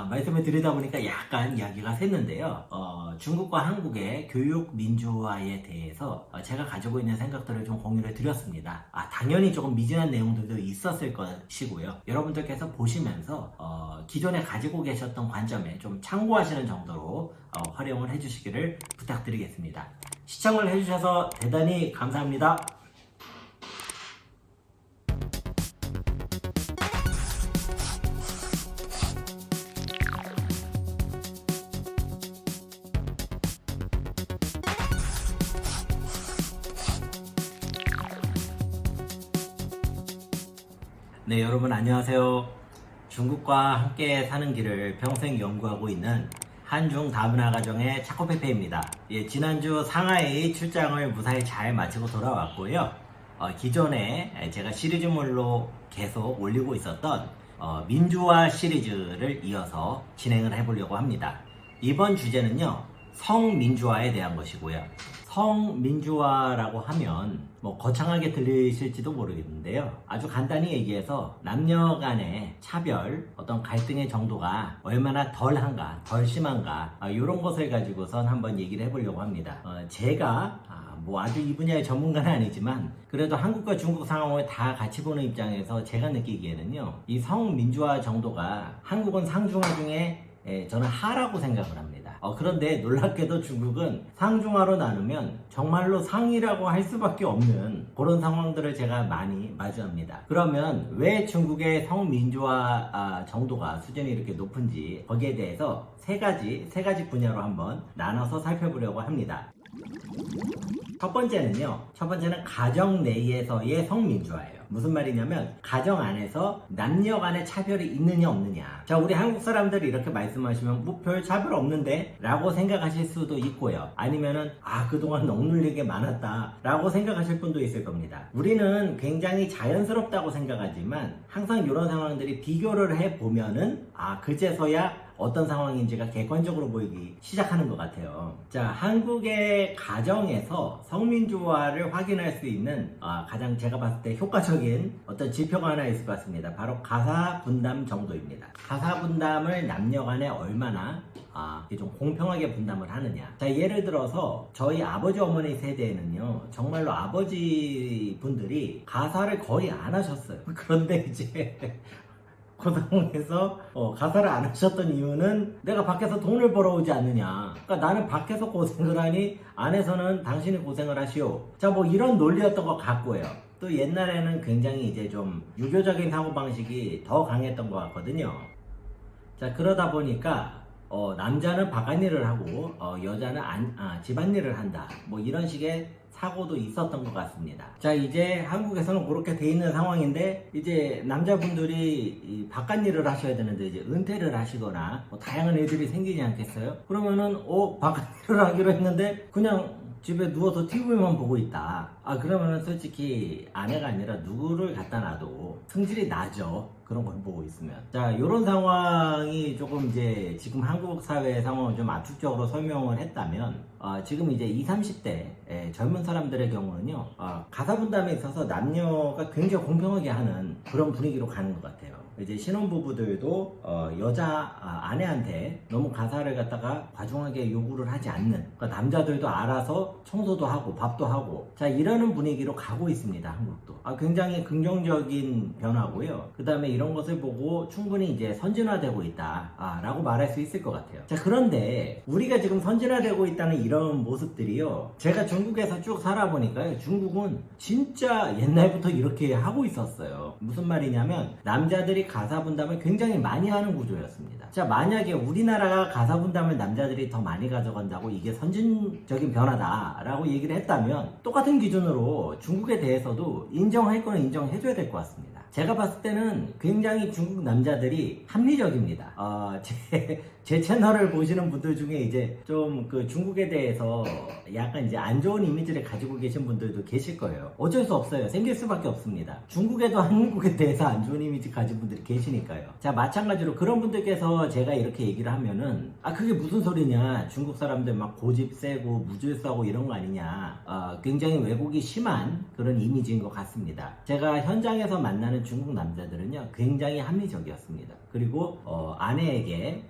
말씀을 드리다 보니까 약간 이야기가 샜는데요. 중국과 한국의 교육 민주화에 대해서 제가 가지고 있는 생각들을 좀 공유를 드렸습니다. 당연히 조금 미진한 내용들도 있었을 것이고요. 여러분들께서 보시면서 기존에 가지고 계셨던 관점에 좀 참고하시는 정도로 활용을 해주시기를 부탁드리겠습니다. 시청을 해주셔서 대단히 감사합니다. 네, 여러분 안녕하세요. 중국과 함께 사는 길을 평생 연구하고 있는 한중 다문화 가정의 차코페페입니다. 예, 지난주 상하이 출장을 무사히 잘 마치고 돌아왔고요. 기존에 제가 시리즈물로 계속 올리고 있었던 민주화 시리즈를 이어서 진행을 해보려고 합니다. 이번 주제는요, 성민주화에 대한 것이고요. 성민주화라고 하면 뭐 거창하게 들리실지도 모르겠는데요. 아주 간단히 얘기해서 남녀 간의 차별, 어떤 갈등의 정도가 얼마나 덜한가, 덜 심한가 이런 것을 가지고선 한번 얘기를 해보려고 합니다. 제가 뭐 아주 이 분야의 전문가는 아니지만 그래도 한국과 중국 상황을 다 같이 보는 입장에서 제가 느끼기에는요, 이 성민주화 정도가 한국은 상중하 중에 저는 하라고 생각을 합니다. 그런데 놀랍게도 중국은 상중하로 나누면 정말로 상이라고 할 수밖에 없는 그런 상황들을 제가 많이 마주합니다. 그러면 왜 중국의 성민주화 정도가 수준이 이렇게 높은지 거기에 대해서 세 가지 분야로 한번 나눠서 살펴보려고 합니다. 첫 번째는 가정 내에서의 성민주화예요. 무슨 말이냐면 가정 안에서 남녀 간의 차별이 있느냐 없느냐. 자, 우리 한국 사람들이 이렇게 말씀하시면 뭐 별 차별 없는데 라고 생각하실 수도 있고요. 아니면은 그동안 억눌린 게 많았다 라고 생각하실 분도 있을 겁니다. 우리는 굉장히 자연스럽다고 생각하지만 항상 이런 상황들이 비교를 해보면은 그제서야 어떤 상황인지가 객관적으로 보이기 시작하는 것 같아요. 자, 한국의 가정에서 성민주화를 확인할 수 있는 가장 제가 봤을 때 효과적인 어떤 지표가 하나 있을 것 같습니다. 바로 가사 분담 정도입니다. 가사 분담을 남녀 간에 얼마나 좀 공평하게 분담을 하느냐. 자, 예를 들어서 저희 아버지 어머니 세대에는요, 정말로 아버지 분들이 가사를 거의 안 하셨어요. 그런데 이제 그 상황에서 가사를 안 하셨던 이유는 내가 밖에서 돈을 벌어오지 않느냐. 그러니까 나는 밖에서 고생을 하니 안에서는 당신이 고생을 하시오. 자, 뭐 이런 논리였던 것 같고요. 또 옛날에는 굉장히 이제 좀 유교적인 사고방식이 더 강했던 것 같거든요. 자, 그러다 보니까 남자는 바깥일을 하고 여자는 집안일을 한다. 뭐 이런 식의 사고도 있었던 것 같습니다. 자, 이제 한국에서는 그렇게 돼 있는 상황인데 이제 남자분들이 바깥일을 하셔야 되는데 이제 은퇴를 하시거나 뭐 다양한 일들이 생기지 않겠어요? 그러면은 바깥일을 하기로 했는데 그냥 집에 누워서 TV만 보고 있다. 아 그러면은 솔직히 아내가 아니라 누구를 갖다 놔도 성질이 나죠. 그런 걸 보고 있으면. 자, 요런 상황이 조금 이제 지금 한국 사회 상황을 좀 압축적으로 설명을 했다면, 지금 이제 20, 30대 젊은 사람들의 경우는요, 가사 분담에 있어서 남녀가 굉장히 공평하게 하는 그런 분위기로 가는 것 같아요. 이제 신혼부부들도 여자 아내한테 너무 가사를 갖다가 과중하게 요구를 하지 않는, 그러니까 남자들도 알아서 청소도 하고 밥도 하고, 자 이러는 분위기로 가고 있습니다. 한국도 굉장히 긍정적인 변화고요. 그 다음에 이런 것을 보고 충분히 이제 선진화되고 있다 라고 말할 수 있을 것 같아요. 자, 그런데 우리가 지금 선진화되고 있다는 이런 모습들이요, 제가 중국에서 쭉 살아보니까요, 중국은 진짜 옛날부터 이렇게 하고 있었어요. 무슨 말이냐면 남자들이 가사 분담을 굉장히 많이 하는 구조였습니다. 자, 만약에 우리나라가 가사 분담을 남자들이 더 많이 가져간다고 이게 선진적인 변화다라고 얘기를 했다면 똑같은 기준으로 중국에 대해서도 인정할 거는 인정해줘야 될 것 같습니다. 제가 봤을 때는 굉장히 중국 남자들이 합리적입니다. 제 채널을 보시는 분들 중에 이제 좀 그 중국에 대해서 약간 이제 안 좋은 이미지를 가지고 계신 분들도 계실 거예요. 어쩔 수 없어요. 생길 수밖에 없습니다. 중국에도 한국에 대해서 안 좋은 이미지 가진 분들이 계시니까요. 자, 마찬가지로 그런 분들께서 제가 이렇게 얘기를 하면은 그게 무슨 소리냐, 중국 사람들 막 고집 세고 무질서하고 이런 거 아니냐, 굉장히 왜곡이 심한 그런 이미지인 것 같습니다. 제가 현장에서 만나는 중국 남자들은요 굉장히 합리적이었습니다. 그리고 아내에게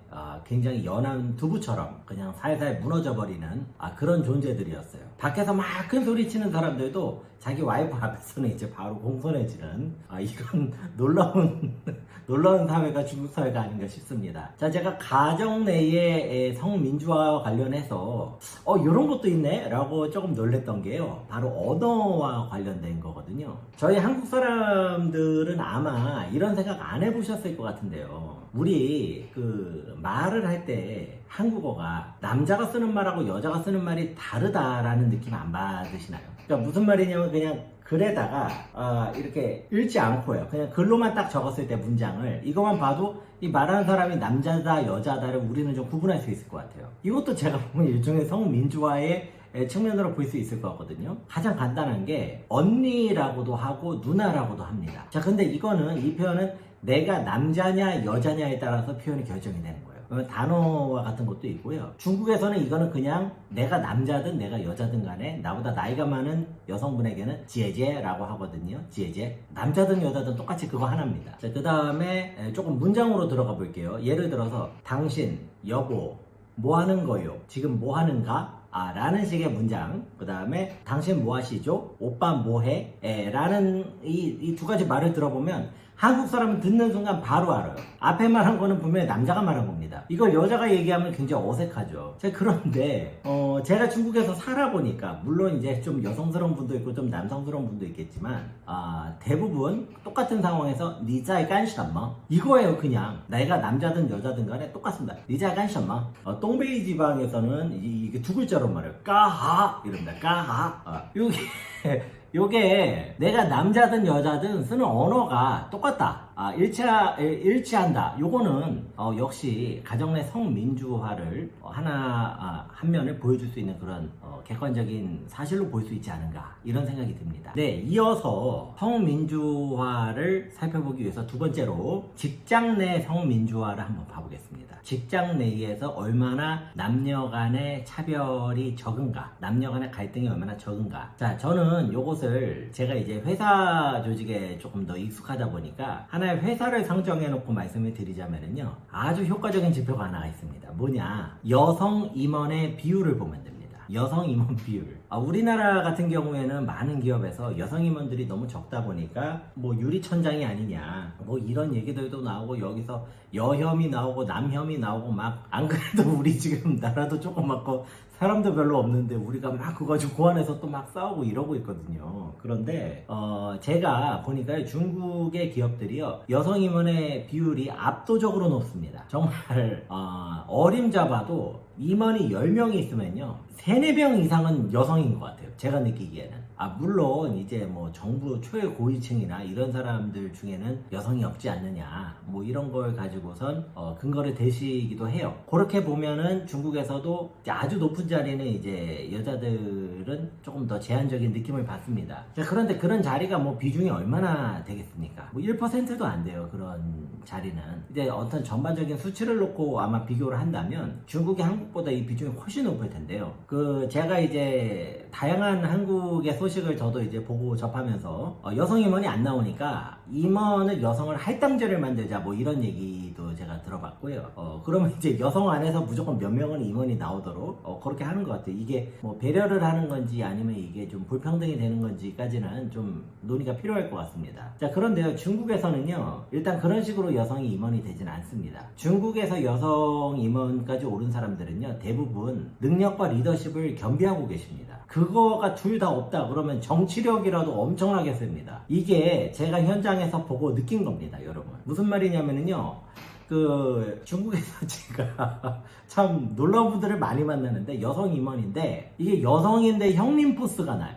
굉장히 연한 두부처럼 그냥 살살 무너져버리는 그런 존재들이었어요. 밖에서 막 큰 소리 치는 사람들도 자기 와이프 앞에서는 이제 바로 공손해지는, 이건 놀라운 사회가 중국 사회가 아닌가 싶습니다. 자, 제가 가정 내의 성민주화와 관련해서 이런 것도 있네 라고 조금 놀랬던 게요, 바로 언어와 관련된 거거든요. 저희 한국 사람들은 아마 이런 생각 안 해보셨을 것 같은데요, 우리 그 말을 할 때 한국어가 남자가 쓰는 말하고 여자가 쓰는 말이 다르다라는 느낌 안 받으시나요? 그러니까 무슨 말이냐면 그냥 글에다가 이렇게 읽지 않고요, 그냥 글로만 딱 적었을 때 문장을 이것만 봐도 이 말하는 사람이 남자다 여자다를 우리는 좀 구분할 수 있을 것 같아요. 이것도 제가 보면 일종의 성민주화의 측면으로 볼 수 있을 것 같거든요. 가장 간단한 게 언니라고도 하고 누나라고도 합니다. 자, 근데 이거는, 이 표현은 내가 남자냐 여자냐에 따라서 표현이 결정이 되는 거예요. 그러면 단어와 같은 것도 있고요. 중국에서는 이거는 그냥 내가 남자든 내가 여자든 간에 나보다 나이가 많은 여성분에게는 지혜제라고 하거든요. 지혜제. 남자든 여자든 똑같이 그거 하나입니다. 자, 그 다음에 조금 문장으로 들어가 볼게요. 예를 들어서 당신, 여보, 뭐 하는 거요? 지금 뭐 하는가? 라는 식의 문장. 그 다음에 당신 뭐 하시죠? 오빠 뭐 해? 라는 이 두 가지 말을 들어보면 한국 사람은 듣는 순간 바로 알아요. 앞에 말한 거는 분명히 남자가 말한 겁니다. 이걸 여자가 얘기하면 굉장히 어색하죠. 그런데 제가 중국에서 살아보니까 물론 이제 좀 여성스러운 분도 있고 좀 남성스러운 분도 있겠지만 대부분 똑같은 상황에서 니자이 깐시엄마 이거예요. 그냥 내가 남자든 여자든 간에 똑같습니다. 니자이 깐시엄마. 동베이 지방에서는 이게 두 글자로 말해요. 까하 이럽니다. 까하. 요게 내가 남자든 여자든 쓰는 언어가 똑같다, 일치한다. 요거는 역시 가정 내 성민주화를 한 면을 보여줄 수 있는 그런 객관적인 사실로 볼 수 있지 않은가, 이런 생각이 듭니다. 네, 이어서 성민주화를 살펴보기 위해서 두 번째로 직장 내 성민주화를 한번 봐보겠습니다. 직장 내에서 얼마나 남녀 간의 차별이 적은가, 남녀 간의 갈등이 얼마나 적은가. 자, 저는 요것을 제가 이제 회사 조직에 조금 더 익숙하다 보니까 하나의 회사를 상정해 놓고 말씀을 드리자면요, 아주 효과적인 지표가 하나가 있습니다. 뭐냐, 여성 임원의 비율을 보면 됩니다. 여성 임원 비율. 우리나라 같은 경우에는 많은 기업에서 여성 임원들이 너무 적다 보니까 뭐 유리천장이 아니냐, 뭐 이런 얘기들도 나오고, 여기서 여혐이 나오고 남혐이 나오고, 막 안 그래도 우리 지금 나라도 조그맣고 사람도 별로 없는데 우리가 막 그거 가지고 고안해서 또 막 싸우고 이러고 있거든요. 그런데 제가 보니까 중국의 기업들이요, 여성 임원의 비율이 압도적으로 높습니다. 정말 어림잡아도 임원이 10명이 있으면요 3, 4명 이상은 여성인 것 같아요. 제가 느끼기에는. 물론 이제 뭐 정부 최고위층이나 이런 사람들 중에는 여성이 없지 않느냐, 뭐 이런 걸 가지고선 근거를 대시기도 해요. 그렇게 보면은 중국에서도 아주 높은 자리는 이제 여자들은 조금 더 제한적인 느낌을 받습니다. 자, 그런데 그런 자리가 뭐 비중이 얼마나 되겠습니까? 뭐 1%도 안 돼요. 그런 자리는. 이제 어떤 전반적인 수치를 놓고 아마 비교를 한다면 중국이 한국보다 이 비중이 훨씬 높을 텐데요. 제가 이제 다양한 한국의 소식을 저도 이제 보고 접하면서 여성 임원이 안 나오니까 임원을 여성을 할당제를 만들자 뭐 이런 얘기도 제가 들어봤고요. 그러면 이제 여성 안에서 무조건 몇 명은 임원이 나오도록 그렇게 하는 것 같아요. 이게 뭐 배려를 하는 건지 아니면 이게 좀 불평등이 되는 건지까지는 좀 논의가 필요할 것 같습니다. 자, 그런데요, 중국에서는요, 일단 그런 식으로 여성이 임원이 되진 않습니다. 중국에서 여성 임원까지 오른 사람들은요, 대부분 능력과 리더십을 겸비하고 계십니다. 그거가 둘 다 없다 그러면 정치력이라도 엄청나게 씁니다. 이게 제가 현장에서 보고 느낀 겁니다, 여러분. 무슨 말이냐면요, 중국에서 제가 참 놀라운 분들을 많이 만나는데 여성 임원인데 이게 여성인데 형님 포스가 나요.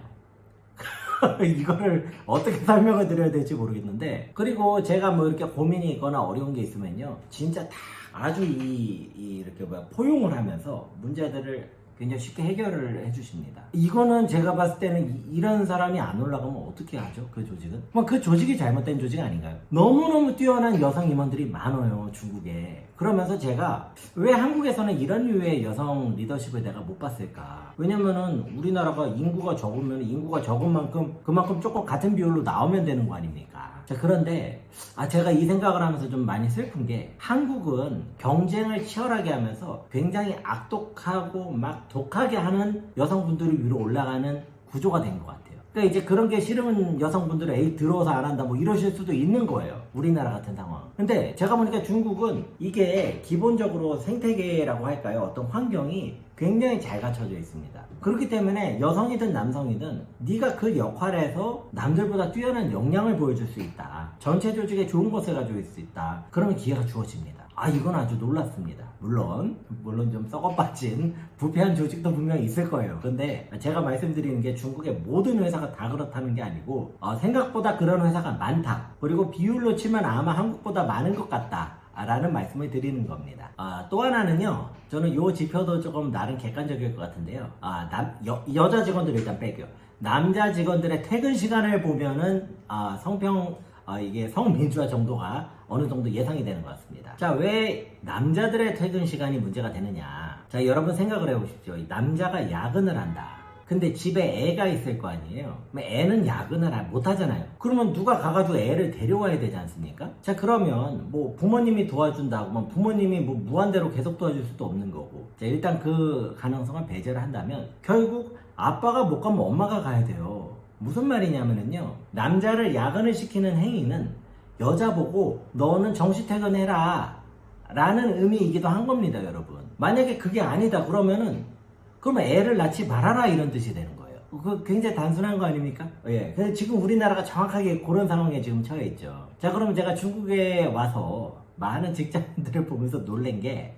이거를 어떻게 설명을 드려야 될지 모르겠는데, 그리고 제가 뭐 이렇게 고민이 있거나 어려운 게 있으면요, 진짜 다 아주 이렇게 포용을 하면서 문제들을 굉장히 쉽게 해결을 해주십니다. 이거는 제가 봤을 때는 이런 사람이 안 올라가면 어떻게 하죠? 그 조직은? 그 조직이 잘못된 조직 아닌가요? 너무너무 뛰어난 여성 임원들이 많아요, 중국에. 그러면서 제가 왜 한국에서는 이런 류의 여성 리더십을 내가 못 봤을까? 왜냐면은 우리나라가 인구가 적으면 인구가 적은 만큼 그만큼 조금 같은 비율로 나오면 되는 거 아닙니까? 자, 그런데 제가 이 생각을 하면서 좀 많이 슬픈 게, 한국은 경쟁을 치열하게 하면서 굉장히 악독하고 막 독하게 하는 여성분들이 위로 올라가는 구조가 된 것 같아요. 그러니까 이제 그런 게 싫은 여성분들은 에이 들어서 안 한다 뭐 이러실 수도 있는 거예요, 우리나라 같은 상황. 근데 제가 보니까 중국은 이게 기본적으로 생태계라고 할까요, 어떤 환경이 굉장히 잘 갖춰져 있습니다. 그렇기 때문에 여성이든 남성이든 네가 그 역할에서 남들보다 뛰어난 역량을 보여줄 수 있다, 전체 조직에 좋은 것을 가지고 있을 수 있다, 그러면 기회가 주어집니다. 이건 아주 놀랐습니다. 물론 좀 썩어빠진 부패한 조직도 분명히 있을 거예요. 그런데 제가 말씀드리는 게 중국의 모든 회사가 다 그렇다는 게 아니고 생각보다 그런 회사가 많다, 그리고 비율로 치면 아마 한국보다 많은 것 같다 라는 말씀을 드리는 겁니다. 또 하나는요, 저는 이 지표도 조금 나름 객관적일 것 같은데요, 여자 직원들 일단 빼고요, 남자 직원들의 퇴근 시간을 보면은 이게 성민주화 정도가 어느 정도 예상이 되는 것 같습니다. 자, 왜 남자들의 퇴근 시간이 문제가 되느냐? 자, 여러분 생각을 해보십시오. 남자가 야근을 한다. 근데 집에 애가 있을 거 아니에요? 애는 야근을 못 하잖아요. 그러면 누가 가가지고 애를 데려와야 되지 않습니까? 자, 그러면 뭐 부모님이 도와준다고 하면 부모님이 뭐 무한대로 계속 도와줄 수도 없는 거고. 자, 일단 그 가능성을 배제를 한다면 결국 아빠가 못 가면 엄마가 가야 돼요. 무슨 말이냐면요, 남자를 야근을 시키는 행위는 여자 보고 너는 정시 퇴근해라 라는 의미이기도 한 겁니다, 여러분. 만약에 그게 아니다 그러면 애를 낳지 말아라 이런 뜻이 되는 거예요. 그거 굉장히 단순한 거 아닙니까? 예. 근데 지금 우리나라가 정확하게 그런 상황에 지금 처해 있죠. 자, 그러면 제가 중국에 와서 많은 직장인들을 보면서 놀란 게,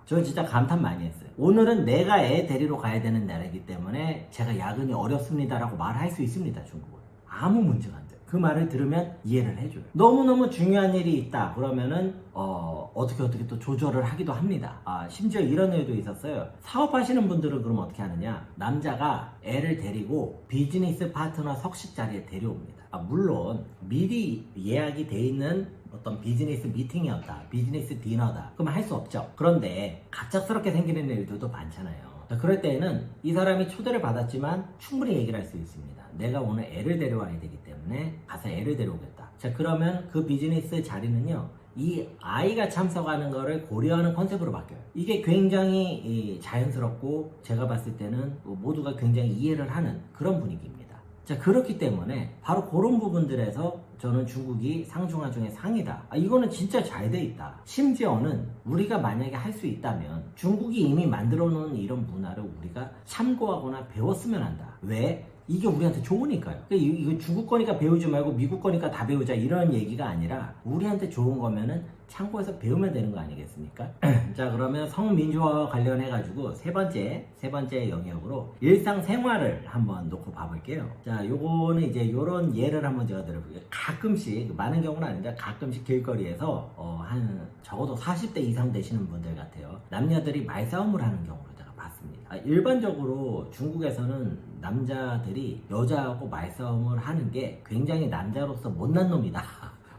저 진짜 감탄 많이 했어요. 오늘은 내가 애 데리러 가야 되는 날이기 때문에 제가 야근이 어렵습니다라고 말할 수 있습니다, 중국은. 아무 문제가 안 돼요. 그 말을 들으면 이해를 해줘요. 너무너무 중요한 일이 있다 그러면은 어떻게 또 조절을 하기도 합니다. 심지어 이런 일도 있었어요. 사업하시는 분들은 그럼 어떻게 하느냐, 남자가 애를 데리고 비즈니스 파트너 석식 자리에 데려옵니다. 물론 미리 예약이 돼 있는 어떤 비즈니스 미팅이었다, 비즈니스 디너다, 그럼 할 수 없죠. 그런데 갑작스럽게 생기는 일들도 많잖아요. 그럴 때에는 이 사람이 초대를 받았지만 충분히 얘기를 할 수 있습니다. 내가 오늘 애를 데려와야 되기 때문에 가서 애를 데려오겠다. 자, 그러면 그 비즈니스 자리는요, 이 아이가 참석하는 거를 고려하는 컨셉으로 바뀌어요. 이게 굉장히 자연스럽고 제가 봤을 때는 모두가 굉장히 이해를 하는 그런 분위기입니다. 자, 그렇기 때문에 바로 그런 부분들에서 저는 중국이 상중하 중에 상이다. 이거는 진짜 잘 돼 있다. 심지어는 우리가 만약에 할 수 있다면 중국이 이미 만들어 놓은 이런 문화를 우리가 참고하거나 배웠으면 한다. 왜? 이게 우리한테 좋으니까요. 이거 중국 거니까 배우지 말고 미국 거니까 다 배우자 이런 얘기가 아니라 우리한테 좋은 거면은 참고해서 배우면 되는 거 아니겠습니까? 자, 그러면 성민주화와 관련해가지고 세 번째 영역으로 일상생활을 한번 놓고 봐볼게요. 자, 요거는 이제 요런 예를 한번 제가 들어볼게요. 가끔씩, 많은 경우는 아닌데 가끔씩 길거리에서 한 적어도 40대 이상 되시는 분들 같아요. 남녀들이 말싸움을 하는 경우를 제가 봤습니다. 일반적으로 중국에서는 남자들이 여자하고 말싸움을 하는 게 굉장히 남자로서 못난 놈이다.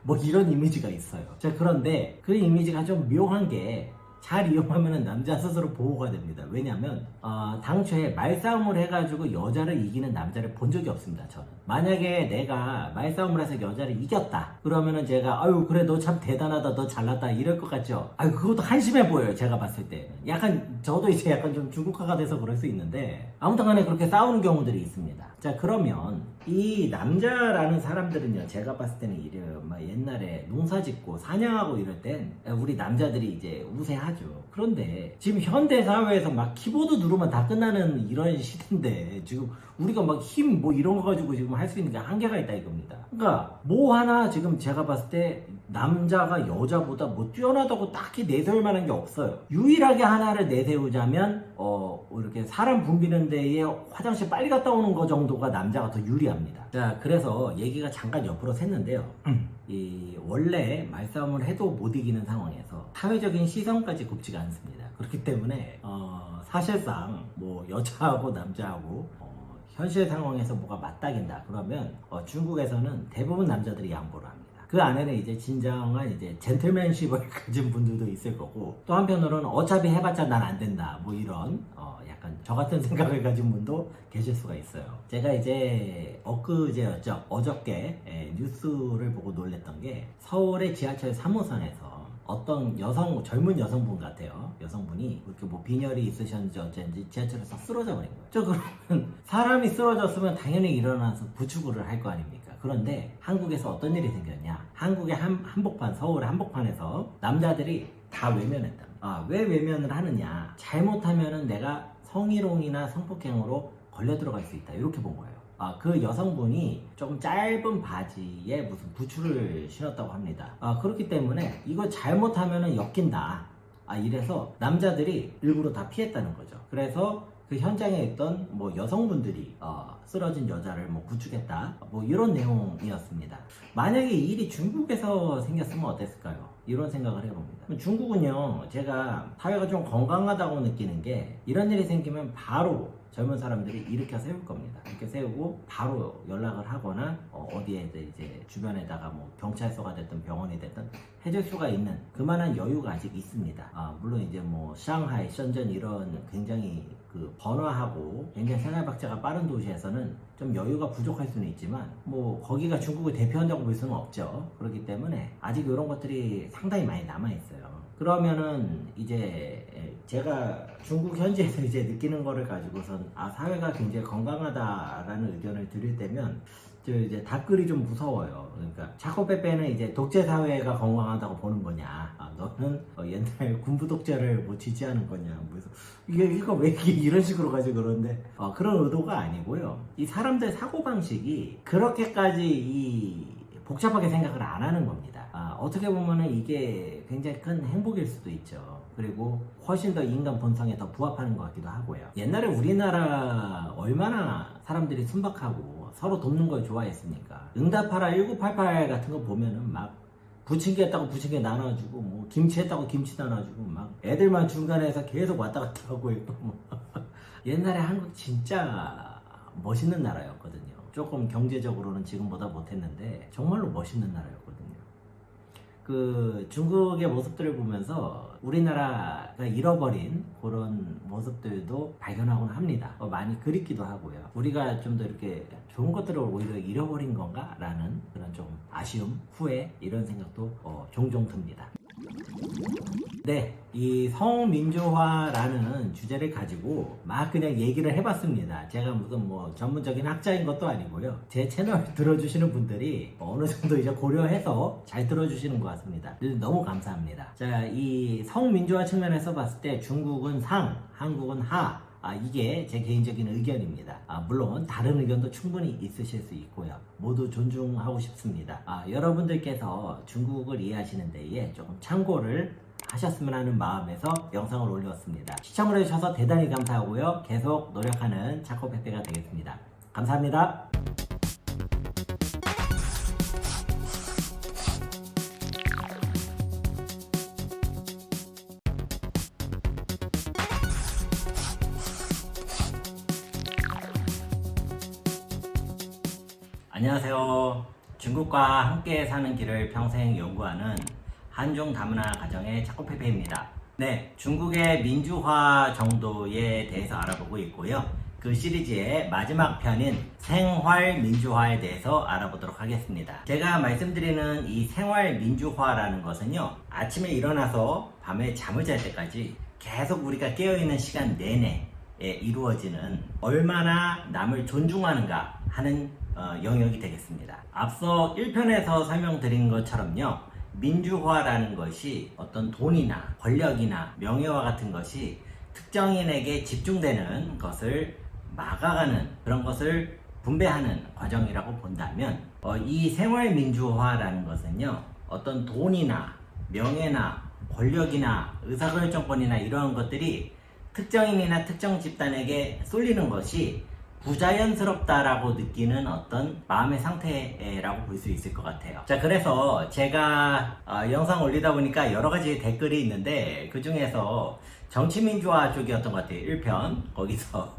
뭐 이런 이미지가 있어요. 자, 그런데 그 이미지가 좀 묘한 게 잘 이용하면 남자 스스로 보호가 됩니다. 왜냐면 당초에 말싸움을 해가지고 여자를 이기는 남자를 본 적이 없습니다. 저는 만약에 내가 말싸움을 해서 여자를 이겼다 그러면은 제가 아유 그래 너 참 대단하다 너 잘났다 이럴 것 같죠. 아유 그것도 한심해 보여요. 제가 봤을 때 약간 저도 이제 약간 좀 중국화가 돼서 그럴 수 있는데 아무튼 간에 그렇게 싸우는 경우들이 있습니다. 자, 그러면 이 남자라는 사람들은요, 제가 봤을 때는 이래요. 막 옛날에 농사 짓고 사냥하고 이럴 땐 우리 남자들이 이제 우세하죠. 그런데 지금 현대 사회에서 막 키보드 누르면 다 끝나는 이런 시대인데 지금 우리가 막 힘 뭐 이런 거 가지고 지금 할 수 있는 게 한계가 있다 이겁니다. 그러니까 뭐 하나 지금 제가 봤을 때 남자가 여자보다 뭐 뛰어나다고 딱히 내세울 만한 게 없어요. 유일하게 하나를 내세우자면 이렇게 사람 붐비는 데에 화장실 빨리 갔다 오는 거 정도가 남자가 더 유리합니다. 자, 그래서 얘기가 잠깐 옆으로 샜는데요. 이 원래 말싸움을 해도 못 이기는 상황에서 사회적인 시선까지 곱지가 않습니다. 그렇기 때문에 사실상 뭐 여자하고 남자하고 현실 상황에서 뭐가 맞닥인다 그러면 중국에서는 대부분 남자들이 양보를 합니다. 그 안에는 이제 진정한 이제 젠틀맨십을 가진 분들도 있을 거고 또 한편으로는 어차피 해봤자 난 안 된다 뭐 이런 약간 저 같은 생각을 가진 분도 계실 수가 있어요. 제가 이제 엊그제였죠. 어저께 뉴스를 보고 놀랬던 게 서울의 지하철 3호선에서 어떤 젊은 여성분 같아요. 여성분이 이렇게 뭐 빈혈이 있으셨는지 어쩐지 지하철에서 쓰러져 버린 거예요. 저 그러면 사람이 쓰러졌으면 당연히 일어나서 부축을 할 거 아닙니까? 그런데 한국에서 어떤 일이 생겼냐? 한국의 한복판, 서울 한복판에서 남자들이 다 외면했다. 왜 외면을 하느냐? 잘못하면은 내가 성희롱이나 성폭행으로 걸려 들어갈 수 있다. 이렇게 본 거예요. 그 여성분이 조금 짧은 바지에 무슨 부츠를 신었다고 합니다. 그렇기 때문에 이거 잘못하면은 엮인다. 이래서 남자들이 일부러 다 피했다는 거죠. 그래서 그 현장에 있던 뭐 여성분들이 쓰러진 여자를 뭐 구축했다. 뭐 이런 내용이었습니다. 만약에 이 일이 중국에서 생겼으면 어땠을까요? 이런 생각을 해봅니다. 중국은요, 제가 사회가 좀 건강하다고 느끼는 게 이런 일이 생기면 바로 젊은 사람들이 일으켜 세울 겁니다. 이렇게 세우고 바로 연락을 하거나 어디에 이제 주변에다가 뭐 경찰서가 됐든 병원이 됐든 해줄 수가 있는 그만한 여유가 아직 있습니다. 물론 이제 뭐 상하이,深圳 이런 굉장히 그 번화하고 굉장히 생활 박자가 빠른 도시에서는 좀 여유가 부족할 수는 있지만 뭐 거기가 중국을 대표한다고 볼 수는 없죠. 그렇기 때문에 아직 이런 것들이 상당히 많이 남아 있어요. 그러면은 이제 제가 중국 현지에서 이제 느끼는 거를 가지고선 사회가 굉장히 건강하다라는 의견을 드릴 때면 저 이제 답글이 좀 무서워요. 그러니까 차코페페는 이제 독재 사회가 건강하다고 보는 거냐? 너는 옛날 군부 독재를 뭐 지지하는 거냐? 그래서 이거 왜 이런 식으로 가지고 그러는데 그런 의도가 아니고요. 이 사람들 사고 방식이 그렇게까지 복잡하게 생각을 안 하는 겁니다. 어떻게 보면은 이게 굉장히 큰 행복일 수도 있죠. 그리고 훨씬 더 인간 본성에 더 부합하는 것 같기도 하고요. 옛날에 우리나라 얼마나 사람들이 순박하고 서로 돕는 걸 좋아했습니까? 응답하라 1988 같은 거 보면은 막 부침개 했다고 부침개 나눠주고 뭐 김치 했다고 김치 나눠주고 막 애들만 중간에서 계속 왔다 갔다 하고 있고 뭐. 옛날에 한국 진짜 멋있는 나라였거든요. 조금 경제적으로는 지금보다 못했는데 정말로 멋있는 나라였거든요. 그 중국의 모습들을 보면서 우리나라가 잃어버린 그런 모습들도 발견하곤 합니다. 많이 그립기도 하고요. 우리가 좀 더 이렇게 좋은 것들을 오히려 잃어버린 건가? 라는 그런 좀 아쉬움, 후회 이런 생각도 종종 듭니다. 네, 이 성민주화라는 주제를 가지고 막 그냥 얘기를 해봤습니다. 제가 무슨 뭐 전문적인 학자인 것도 아니고요. 제 채널 들어주시는 분들이 어느 정도 이제 고려해서 잘 들어주시는 것 같습니다. 너무 감사합니다. 자, 이 성민주화 측면에서 봤을 때 중국은 상, 한국은 하. 이게 제 개인적인 의견입니다. 물론 다른 의견도 충분히 있으실 수 있고요. 모두 존중하고 싶습니다. 여러분들께서 중국을 이해하시는 데에 조금 참고를 하셨으면 하는 마음에서 영상을 올렸습니다. 시청을 해주셔서 대단히 감사하고요. 계속 노력하는 차코페페가 되겠습니다. 감사합니다. 안녕하세요. 중국과 함께 사는 길을 평생 연구하는 한중 다문화 가정의 차코페페입니다. 네, 중국의 민주화 정도에 대해서 알아보고 있고요. 그 시리즈의 마지막 편인 생활 민주화에 대해서 알아보도록 하겠습니다. 제가 말씀드리는 이 생활 민주화라는 것은요, 아침에 일어나서 밤에 잠을 잘 때까지 계속 우리가 깨어있는 시간 내내 이루어지는 얼마나 남을 존중하는가 하는 영역이 되겠습니다. 앞서 1편에서 설명드린 것처럼요, 민주화라는 것이 어떤 돈이나 권력이나 명예와 같은 것이 특정인에게 집중되는 것을 막아가는, 그런 것을 분배하는 과정이라고 본다면, 이 생활민주화라는 것은요, 어떤 돈이나 명예나 권력이나 의사결정권이나 이러한 것들이 특정인이나 특정 집단에게 쏠리는 것이 부자연스럽다라고 느끼는 어떤 마음의 상태라고 볼 수 있을 것 같아요. 자, 그래서 제가 영상 올리다 보니까 여러 가지 댓글이 있는데, 그 중에서 정치민주화 쪽이었던 것 같아요. 1편 거기서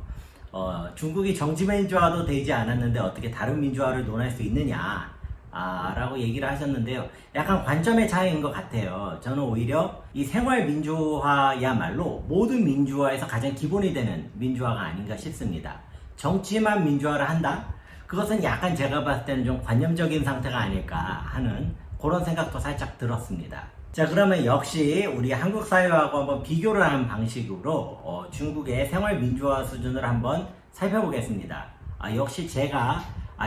중국이 정치민주화도 되지 않았는데 어떻게 다른 민주화를 논할 수 있느냐 라고 얘기를 하셨는데요. 약간 관점의 차이인 것 같아요. 저는 오히려 이 생활민주화야말로 모든 민주화에서 가장 기본이 되는 민주화가 아닌가 싶습니다. 정치만 민주화를 한다? 그것은 약간 제가 봤을 때는 좀 관념적인 상태가 아닐까 하는 그런 생각도 살짝 들었습니다. 자, 그러면 역시 우리 한국 사회하고 한번 비교를 하는 방식으로 중국의 생활 민주화 수준을 한번 살펴보겠습니다. 역시 제가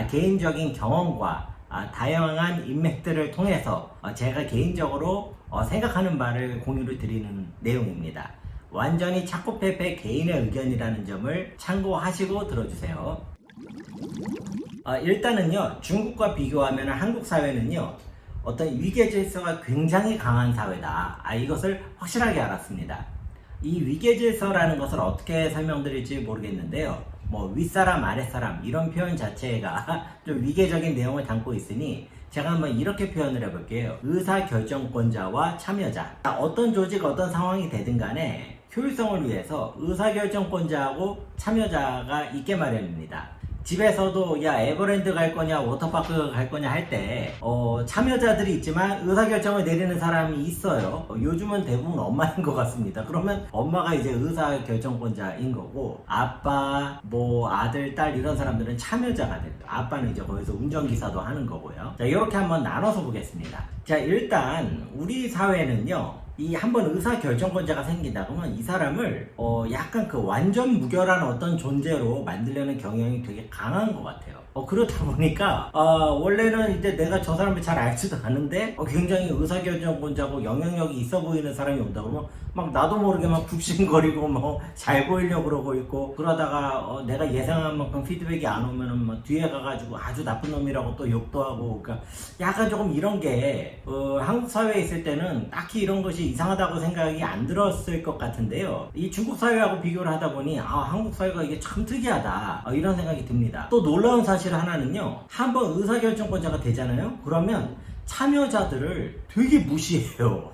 개인적인 경험과 다양한 인맥들을 통해서 제가 개인적으로 생각하는 바를 공유를 드리는 내용입니다. 완전히 차코페페 개인의 의견이라는 점을 참고하시고 들어주세요. 일단은요, 중국과 비교하면 한국 사회는요, 어떤 위계 질서가 굉장히 강한 사회다. 이것을 확실하게 알았습니다. 이 위계 질서라는 것을 어떻게 설명드릴지 모르겠는데요. 뭐 윗사람 아랫사람 이런 표현 자체가 좀 위계적인 내용을 담고 있으니 제가 한번 이렇게 표현을 해볼게요. 의사결정권자와 참여자. 어떤 조직 어떤 상황이 되든 간에 효율성을 위해서 의사결정권자하고 참여자가 있게 마련입니다. 집에서도 야 에버랜드 갈 거냐 워터파크 갈 거냐 할 때 참여자들이 있지만 의사결정을 내리는 사람이 있어요. 요즘은 대부분 엄마인 것 같습니다. 그러면 엄마가 이제 의사결정권자인 거고, 아빠, 뭐 아들, 딸 이런 사람들은 참여자가 됩니다. 아빠는 이제 거기서 운전기사도 하는 거고요. 자, 이렇게 한번 나눠서 보겠습니다. 자, 일단 우리 사회는요, 이 한번 의사결정권자가 생긴다 그러면 이 사람을 약간 그 완전 무결한 어떤 존재로 만들려는 경향이 되게 강한 것 같아요. 그렇다 보니까 원래는 이제 내가 저 사람을 잘 알지도 않은데 굉장히 의사결정권자고 영향력이 있어 보이는 사람이 온다 그러면 막 나도 모르게 막 굽신거리고 뭐 잘 보이려고 그러고 있고, 그러다가 내가 예상한 만큼 피드백이 안 오면은 막 뒤에 가가지고 아주 나쁜 놈이라고 또 욕도 하고, 그러니까 약간 조금 이런 게 한국 사회에 있을 때는 딱히 이런 것이 이상하다고 생각이 안 들었을 것 같은데요. 이 중국 사회하고 비교를 하다 보니 한국 사회가 이게 참 특이하다 이런 생각이 듭니다. 또 놀라운 사실 하나는요, 한번 의사결정권자가 되잖아요. 그러면 참여자들을 되게 무시해요.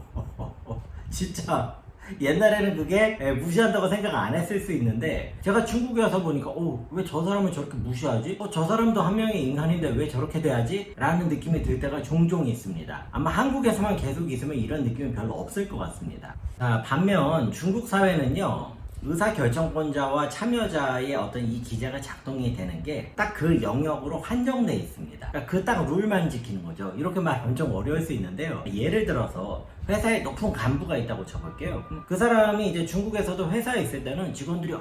진짜 옛날에는 그게 무시한다고 생각 안 했을 수 있는데, 제가 중국에 와서 보니까 왜 저 사람을 저렇게 무시하지? 저 사람도 한 명의 인간인데 왜 저렇게 돼야지? 라는 느낌이 들 때가 종종 있습니다. 아마 한국에서만 계속 있으면 이런 느낌은 별로 없을 것 같습니다. 반면 중국 사회는요, 의사결정권자와 참여자의 어떤 이 기제가 작동이 되는 게 딱 그 영역으로 한정되어 있습니다. 그러니까 그 딱 룰만 지키는 거죠. 이렇게 말하면 좀 어려울 수 있는데요. 예를 들어서 회사에 높은 간부가 있다고 쳐볼게요. 그 사람이 이제 중국에서도 회사에 있을 때는 직원들이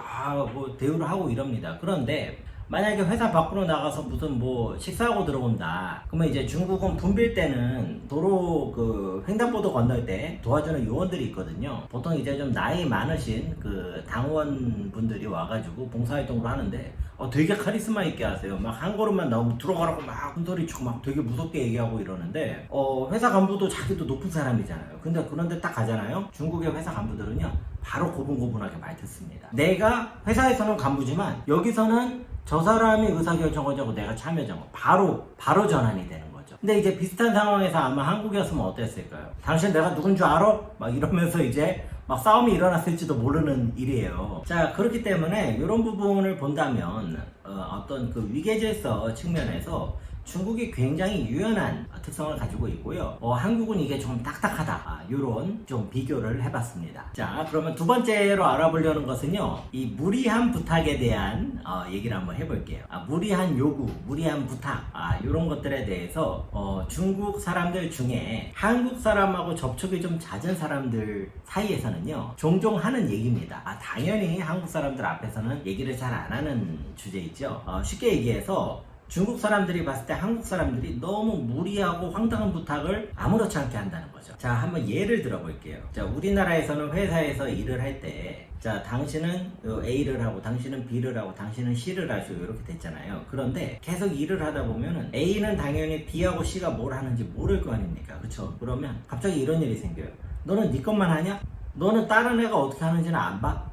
뭐 대우를 하고 이럽니다. 그런데 만약에 회사 밖으로 나가서 무슨 뭐 식사하고 들어온다 그러면 이제 중국은 붐빌 때는 도로 그 횡단보도 건널 때 도와주는 요원들이 있거든요. 보통 이제 좀 나이 많으신 그 당원분들이 와가지고 봉사활동을 하는데 되게 카리스마 있게 하세요. 막 한 걸음만 나오면 들어가라고 막 큰소리 치고 막 되게 무섭게 얘기하고 이러는데 회사 간부도 자기도 높은 사람이잖아요. 근데 그런데 딱 가잖아요. 중국의 회사 간부들은요 바로 고분고분하게 말 듣습니다. 내가 회사에서는 간부지만 여기서는 저 사람이 의사결정권자고 내가 참여자고 바로 전환이 되는 거죠. 근데 이제 비슷한 상황에서 아마 한국이었으면 어땠을까요? 당신 내가 누군 줄 알아? 막 이러면서 이제 막 싸움이 일어났을지도 모르는 일이에요. 자, 그렇기 때문에 이런 부분을 본다면 어떤 그 위계질서 측면에서 중국이 굉장히 유연한 특성을 가지고 있고요. 한국은 이게 좀 딱딱하다. 요런 좀 비교를 해봤습니다. 자, 그러면 두 번째로 알아보려는 것은요. 이 무리한 부탁에 대한 얘기를 한번 해볼게요. 무리한 요구, 무리한 부탁, 요런 것들에 대해서 중국 사람들 중에 한국 사람하고 접촉이 좀 잦은 사람들 사이에서는요. 종종 하는 얘기입니다. 당연히 한국 사람들 앞에서는 얘기를 잘 안 하는 주제이죠. 쉽게 얘기해서 중국 사람들이 봤을 때 한국 사람들이 너무 무리하고 황당한 부탁을 아무렇지 않게 한다는 거죠. 자, 한번 예를 들어볼게요. 자, 우리나라에서는 회사에서 일을 할 때, 자, 당신은 A를 하고, 당신은 B를 하고, 당신은 C를 하시고, 이렇게 됐잖아요. 그런데 계속 일을 하다 보면은 A는 당연히 B하고 C가 뭘 하는지 모를 거 아닙니까? 그쵸? 그러면 갑자기 이런 일이 생겨요. 너는 네 것만 하냐? 너는 다른 애가 어떻게 하는지는 안 봐?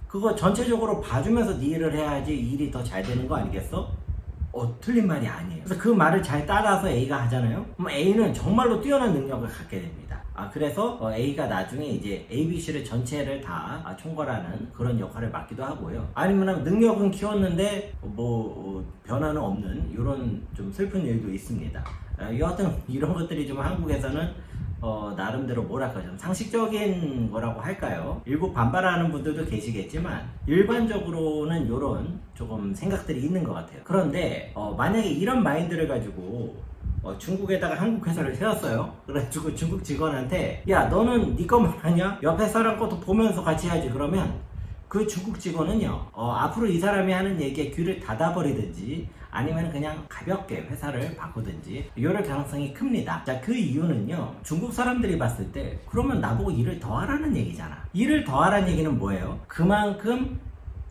그거 전체적으로 봐주면서 네 일을 해야지 일이 더 잘 되는 거 아니겠어? 틀린 말이 아니에요. 그래서 그 말을 잘 따라서 A가 하잖아요. 그럼 A는 정말로 뛰어난 능력을 갖게 됩니다. 그래서 A가 나중에 이제 A, B, C를 전체를 다 총괄하는 그런 역할을 맡기도 하고요. 아니면 능력은 키웠는데 변화는 없는 이런 좀 슬픈 일도 있습니다. 여하튼 이런 것들이 좀 한국에서는 나름대로 뭐랄까 좀 상식적인 거라고 할까요? 일부 반발하는 분들도 계시겠지만 일반적으로는 이런 조금 생각들이 있는 것 같아요. 그런데 만약에 이런 마인드를 가지고 중국에다가 한국 회사를 세웠어요. 그래가지고 중국 직원한테 야 너는 네 것만 하냐? 옆에 사람 것도 보면서 같이 해야지. 그러면 그 중국 직원은요 앞으로 이 사람이 하는 얘기에 귀를 닫아버리든지 아니면 그냥 가볍게 회사를 바꾸든지 이럴 가능성이 큽니다. 자, 그 이유는요 중국 사람들이 봤을 때 그러면 나보고 일을 더 하라는 얘기잖아. 일을 더 하라는 얘기는 뭐예요? 그만큼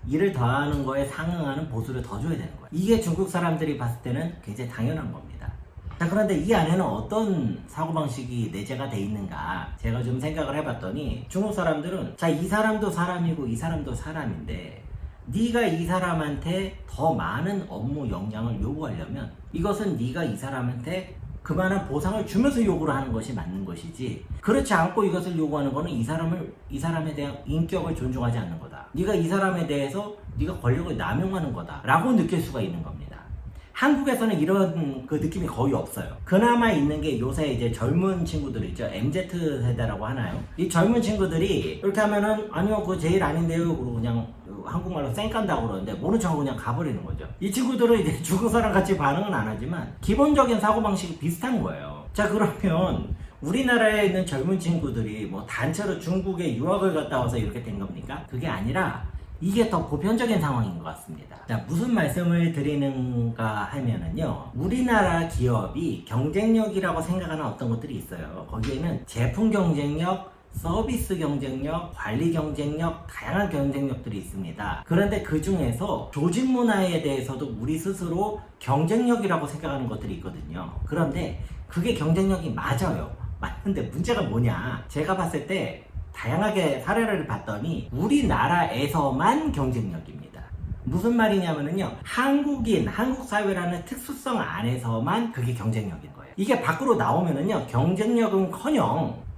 일을 더 하는 거에 상응하는 보수를 더 줘야 되는 거예요. 이게 중국 사람들이 봤을 때는 굉장히 당연한 겁니다. 자, 그런데 이 안에는 어떤 사고방식이 내재가 돼 있는가 제가 좀 생각을 해봤더니 중국 사람들은 자, 이 사람도 사람이고 이 사람도 사람인데 네가 이 사람한테 더 많은 업무 역량을 요구하려면 이것은 네가 이 사람한테 그만한 보상을 주면서 요구를 하는 것이 맞는 것이지 그렇지 않고 이것을 요구하는 것은 이 사람에 대한 인격을 존중하지 않는 거다. 네가 이 사람에 대해서 네가 권력을 남용하는 거다 라고 느낄 수가 있는 겁니다. 한국에서는 이런 그 느낌이 거의 없어요. 그나마 있는 게 요새 이제 젊은 친구들 있죠. MZ 세대라고 하나요? 이 젊은 친구들이 이렇게 하면은 아니요 그거 제일 아닌데요 그러고 그냥 한국말로 쌩깐다고 그러는데 모른 척하고 그냥 가버리는 거죠. 이 친구들은 이제 중국 사람 같이 반응은 안 하지만 기본적인 사고방식이 비슷한 거예요. 자, 그러면 우리나라에 있는 젊은 친구들이 뭐 단체로 중국에 유학을 갔다 와서 이렇게 된 겁니까? 그게 아니라 이게 더 보편적인 상황인 것 같습니다. 자, 무슨 말씀을 드리는가 하면은요 우리나라 기업이 경쟁력이라고 생각하는 어떤 것들이 있어요. 거기에는 제품 경쟁력, 서비스 경쟁력, 관리 경쟁력, 다양한 경쟁력들이 있습니다. 그런데 그 중에서 조직 문화에 대해서도 우리 스스로 경쟁력이라고 생각하는 것들이 있거든요. 그런데 그게 경쟁력이 맞아요. 맞는데 문제가 뭐냐? 제가 봤을 때 다양하게 사례를 봤더니 우리나라에서만 경쟁력입니다. 무슨 말이냐면요 한국 사회라는 특수성 안에서만 그게 경쟁력인 거예요. 이게 밖으로 나오면은요 경쟁력은커녕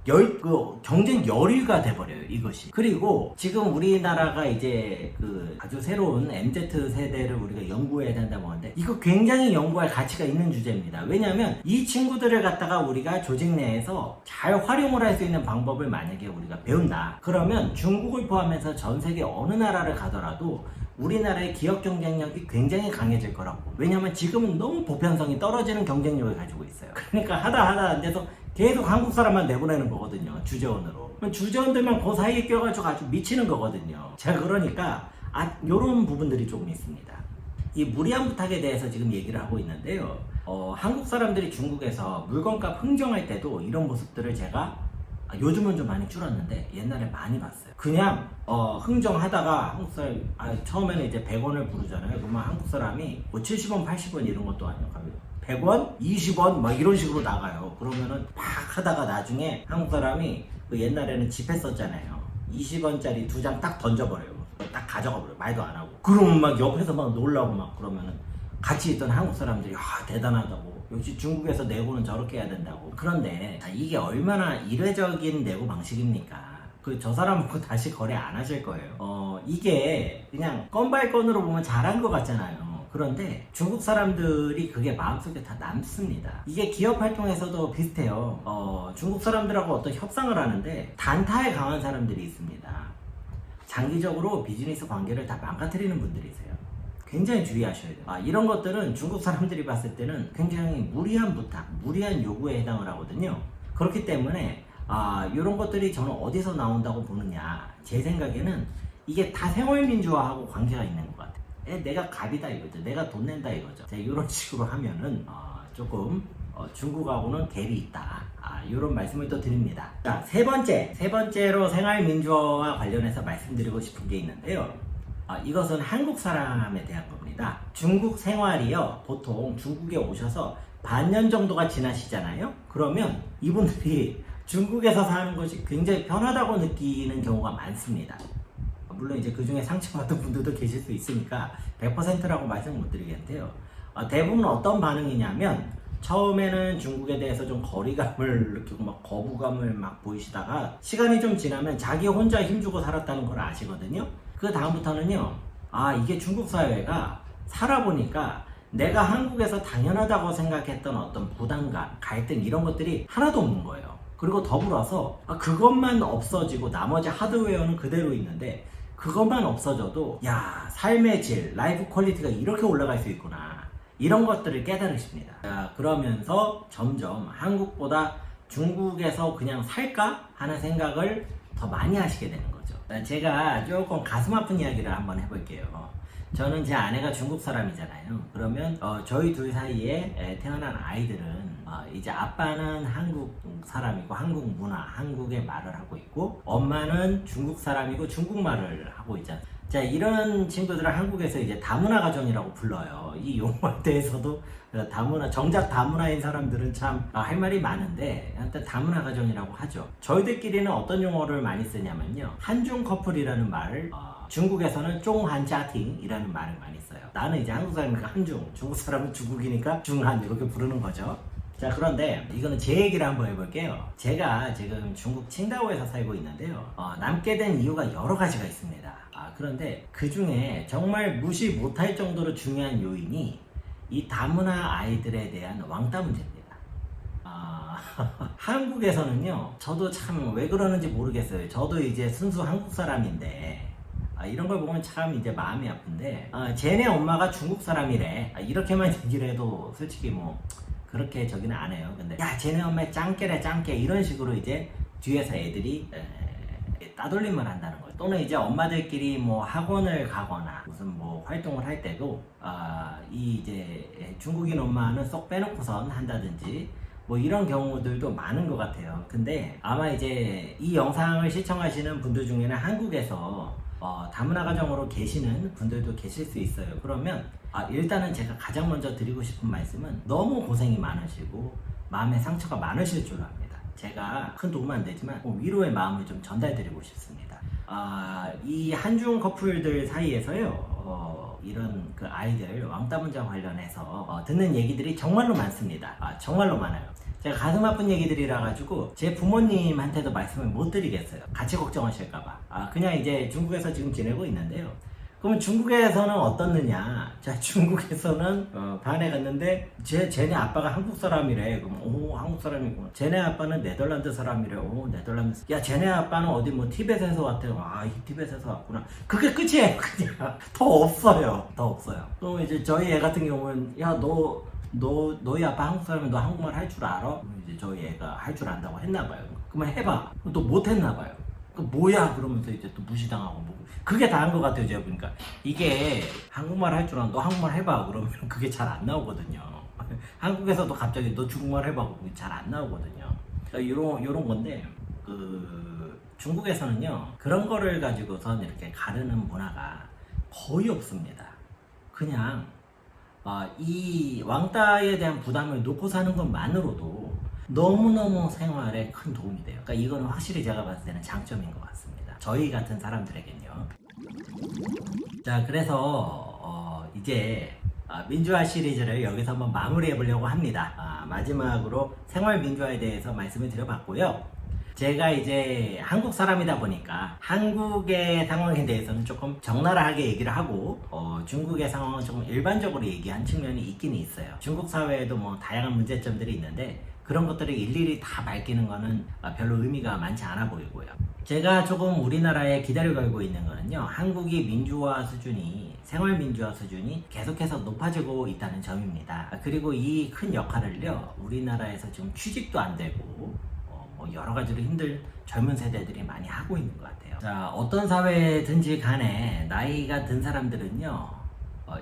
경쟁 열의가 돼버려요, 이것이. 그리고 지금 우리나라가 이제 그 아주 새로운 MZ 세대를 우리가 연구해야 된다고 하는데 이거 굉장히 연구할 가치가 있는 주제입니다. 왜냐하면 이 친구들을 갖다가 우리가 조직 내에서 잘 활용을 할 수 있는 방법을 만약에 우리가 배운다. 그러면 중국을 포함해서 전 세계 어느 나라를 가더라도 우리나라의 기업 경쟁력이 굉장히 강해질 거라고. 왜냐하면 지금은 너무 보편성이 떨어지는 경쟁력을 가지고 있어요. 그러니까 하다 안 돼서 계속 한국 사람만 내보내는 거거든요. 주재원으로. 주재원들만 그 사이에 껴가지고 아주 미치는 거거든요. 제가 그러니까 요런 부분들이 조금 있습니다. 이 무리한 부탁에 대해서 지금 얘기를 하고 있는데요. 한국 사람들이 중국에서 물건값 흥정할 때도 이런 모습들을 제가 요즘은 좀 많이 줄었는데 옛날에 많이 봤어요. 그냥 흥정하다가 한국 사람 처음에는 이제 100원을 부르잖아요. 그러면 한국 사람이 뭐 70원, 80원 이런 것도 아니고 100원, 20원 막 이런 식으로 나가요. 그러면은 막 하다가 나중에 한국 사람이 그 옛날에는 지폐 썼잖아요. 20원짜리 2장 딱 던져버려요. 딱 가져가 버려요. 말도 안 하고. 그러면 막 옆에서 막 놀라고 막 그러면은 같이 있던 한국 사람들이 대단하다고. 역시 중국에서 내고는 저렇게 해야 된다고. 그런데 이게 얼마나 이례적인 내고 방식입니까? 저 사람하고 다시 거래 안 하실 거예요. 이게 그냥 건발건으로 보면 잘한 것 같잖아요. 그런데 중국 사람들이 그게 마음속에 다 남습니다. 이게 기업 활동에서도 비슷해요. 중국 사람들하고 어떤 협상을 하는데 단타에 강한 사람들이 있습니다. 장기적으로 비즈니스 관계를 다 망가뜨리는 분들이세요. 굉장히 주의하셔야 돼요. 이런 것들은 중국 사람들이 봤을 때는 굉장히 무리한 부탁, 무리한 요구에 해당을 하거든요. 그렇기 때문에 이런 것들이 저는 어디서 나온다고 보느냐, 제 생각에는 이게 다 생활민주화하고 관계가 있는 것 같아요. 내가 갑이다 이거죠. 내가 돈 낸다 이거죠. 이런 식으로 하면은 조금 중국하고는 갭이 있다. 이런 말씀을 또 드립니다. 자, 세 번째로 생활민주화와 관련해서 말씀드리고 싶은 게 있는데요. 이것은 한국 사람에 대한 겁니다. 중국 생활이요, 보통 중국에 오셔서 반년 정도가 지나시잖아요. 그러면 이분들이 중국에서 사는 것이 굉장히 편하다고 느끼는 경우가 많습니다. 물론 이제 그 중에 상처받은 분들도 계실 수 있으니까 100%라고 말씀 못 드리겠는데요. 대부분 어떤 반응이냐면, 처음에는 중국에 대해서 좀 거리감을 느끼고 막 거부감을 막 보이시다가 시간이 좀 지나면 자기 혼자 힘주고 살았다는 걸 아시거든요. 그 다음부터는요, 이게 중국 사회가 살아보니까 내가 한국에서 당연하다고 생각했던 어떤 부담감, 갈등 이런 것들이 하나도 없는 거예요. 그리고 더불어서 그것만 없어지고 나머지 하드웨어는 그대로 있는데, 그것만 없어져도 야, 삶의 질, 라이프 퀄리티가 이렇게 올라갈 수 있구나, 이런 것들을 깨달으십니다. 그러면서 점점 한국보다 중국에서 그냥 살까 하는 생각을 더 많이 하시게 되는 거죠. 제가 조금 가슴 아픈 이야기를 한번 해볼게요. 저는 제 아내가 중국 사람이잖아요. 그러면 저희 둘 사이에 태어난 아이들은 이제 아빠는 한국 사람이고 한국 문화, 한국의 말을 하고 있고, 엄마는 중국 사람이고 중국 말을 하고 있잖아요. 자, 이런 친구들을 한국에서 이제 다문화 가정이라고 불러요. 이 용어에 대해서도 정작 다문화인 사람들은 참 할 말이 많은데, 일단 다문화 가정이라고 하죠. 저희들끼리는 어떤 용어를 많이 쓰냐면요, 한중 커플이라는 말을 중국에서는 쫑한자팅이라는 말을 많이 써요. 나는 이제 한국 사람이니까 한중, 중국 사람은 중국이니까 중한, 이렇게 부르는 거죠. 자, 그런데 이거는 제 얘기를 한번 해볼게요. 제가 지금 중국 칭다오에서 살고 있는데요. 남게 된 이유가 여러 가지가 있습니다. 그런데 그 중에 정말 무시 못할 정도로 중요한 요인이 이 다문화 아이들에 대한 왕따 문제입니다. 한국에서는요, 저도 참 왜 그러는지 모르겠어요. 저도 이제 순수 한국 사람인데, 이런 걸 보면 참 이제 마음이 아픈데, 쟤네 엄마가 중국 사람이래, 이렇게만 얘기를 해도 솔직히 뭐 그렇게 저기는 안 해요. 근데 야, 쟤네 엄마 짱깨래 짱깨, 이런 식으로 이제 뒤에서 애들이 따돌림을 한다는 거예요. 또는 이제 엄마들끼리 뭐 학원을 가거나 무슨 뭐 활동을 할 때도 이 이제 중국인 엄마는 쏙 빼놓고선 한다든지 뭐 이런 경우들도 많은 것 같아요. 근데 아마 이제 이 영상을 시청하시는 분들 중에는 한국에서 다문화 가정으로 계시는 분들도 계실 수 있어요. 그러면 일단은 제가 가장 먼저 드리고 싶은 말씀은, 너무 고생이 많으시고 마음에 상처가 많으실 줄 압니다. 제가 큰 도움은 안 되지만 위로의 마음을 좀 전달드리고 싶습니다. 이 한중 커플들 사이에서요, 이런 그 아이들 왕따 문제와 관련해서 듣는 얘기들이 정말로 많습니다. 정말로 많아요. 제가 가슴 아픈 얘기들이라 가지고 제 부모님한테도 말씀을 못 드리겠어요. 같이 걱정하실까봐. 그냥 이제 중국에서 지금 지내고 있는데요. 그러면 중국에서는 어떻느냐? 자, 중국에서는 반에 갔는데 쟤네 아빠가 한국 사람이래. 그럼 한국 사람이구나. 쟤네 아빠는 네덜란드 사람이래. 네덜란드. 야, 쟤네 아빠는 어디 뭐 티벳에서 왔대. 이 티벳에서 왔구나. 그게 끝이에요. 그냥 더 없어요. 또 이제 저희 애 같은 경우는, 야, 너희 아빠 한국 사람이면 너 한국말 할 줄 알아? 이제 저희 애가 할 줄 안다고 했나봐요. 그러면 해봐. 또 못했나봐요. 그 뭐야? 그러면서 이제 또 무시당하고 뭐 그게 다인 것 같아요. 제가 보니까 이게 한국말 할 줄 알아. 너 한국말 해봐. 그러면 그게 잘 안 나오거든요. 한국에서도 갑자기 너 중국말 해봐. 그게 잘 안 나오거든요. 요런 건데, 중국에서는요, 그런 거를 가지고선 이렇게 가르는 문화가 거의 없습니다. 그냥 이 왕따에 대한 부담을 놓고 사는 것만으로도 너무너무 생활에 큰 도움이 돼요. 그러니까 이거는 확실히 제가 봤을 때는 장점인 것 같습니다. 저희 같은 사람들에겐요. 자, 그래서 이제 민주화 시리즈를 여기서 한번 마무리해 보려고 합니다. 마지막으로 생활 민주화에 대해서 말씀을 드려봤고요. 제가 이제 한국 사람이다 보니까 한국의 상황에 대해서는 조금 적나라하게 얘기를 하고 중국의 상황은 조금 일반적으로 얘기한 측면이 있긴 있어요. 중국 사회에도 뭐 다양한 문제점들이 있는데 그런 것들을 일일이 다 밝히는 거는 별로 의미가 많지 않아 보이고요. 제가 조금 우리나라에 기다려 걸고 있는 거는요, 한국이 민주화 수준이, 생활 민주화 수준이 계속해서 높아지고 있다는 점입니다. 그리고 이 큰 역할을요, 우리나라에서 지금 취직도 안 되고 뭐 여러 가지로 힘든 젊은 세대들이 많이 하고 있는 것 같아요. 자, 어떤 사회든지 간에 나이가 든 사람들은요,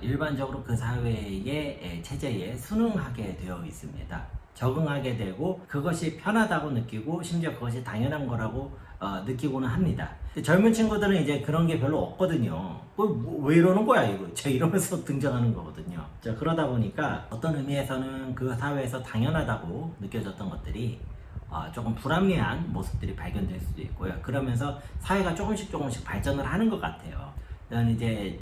일반적으로 그 사회의 체제에 순응하게 되어 있습니다. 적응하게 되고 그것이 편하다고 느끼고 심지어 그것이 당연한 거라고 느끼고는 합니다. 젊은 친구들은 이제 그런 게 별로 없거든요. 왜 이러는 거야 이거 제가 이러면서 등장하는 거거든요. 자, 그러다 보니까 어떤 의미에서는 그 사회에서 당연하다고 느껴졌던 것들이 조금 불합리한 모습들이 발견될 수도 있고요. 그러면서 사회가 조금씩 발전을 하는 것 같아요. 저는 이제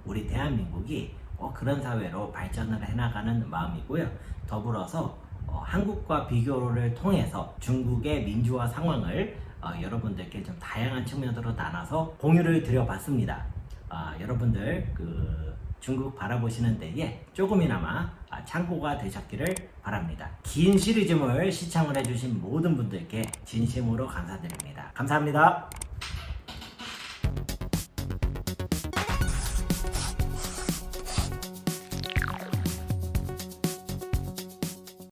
우리 대한민국이 그런 사회로 발전을 해나가는 마음이고요. 더불어서 한국과 비교를 통해서 중국의 민주화 상황을 여러분들께 좀 다양한 측면으로 나눠서 공유를 드려봤습니다. 여러분들 중국 바라보시는 데에 조금이나마 참고가 되셨기를 바랍니다. 긴 시리즈물 시청을 해주신 모든 분들께 진심으로 감사드립니다. 감사합니다.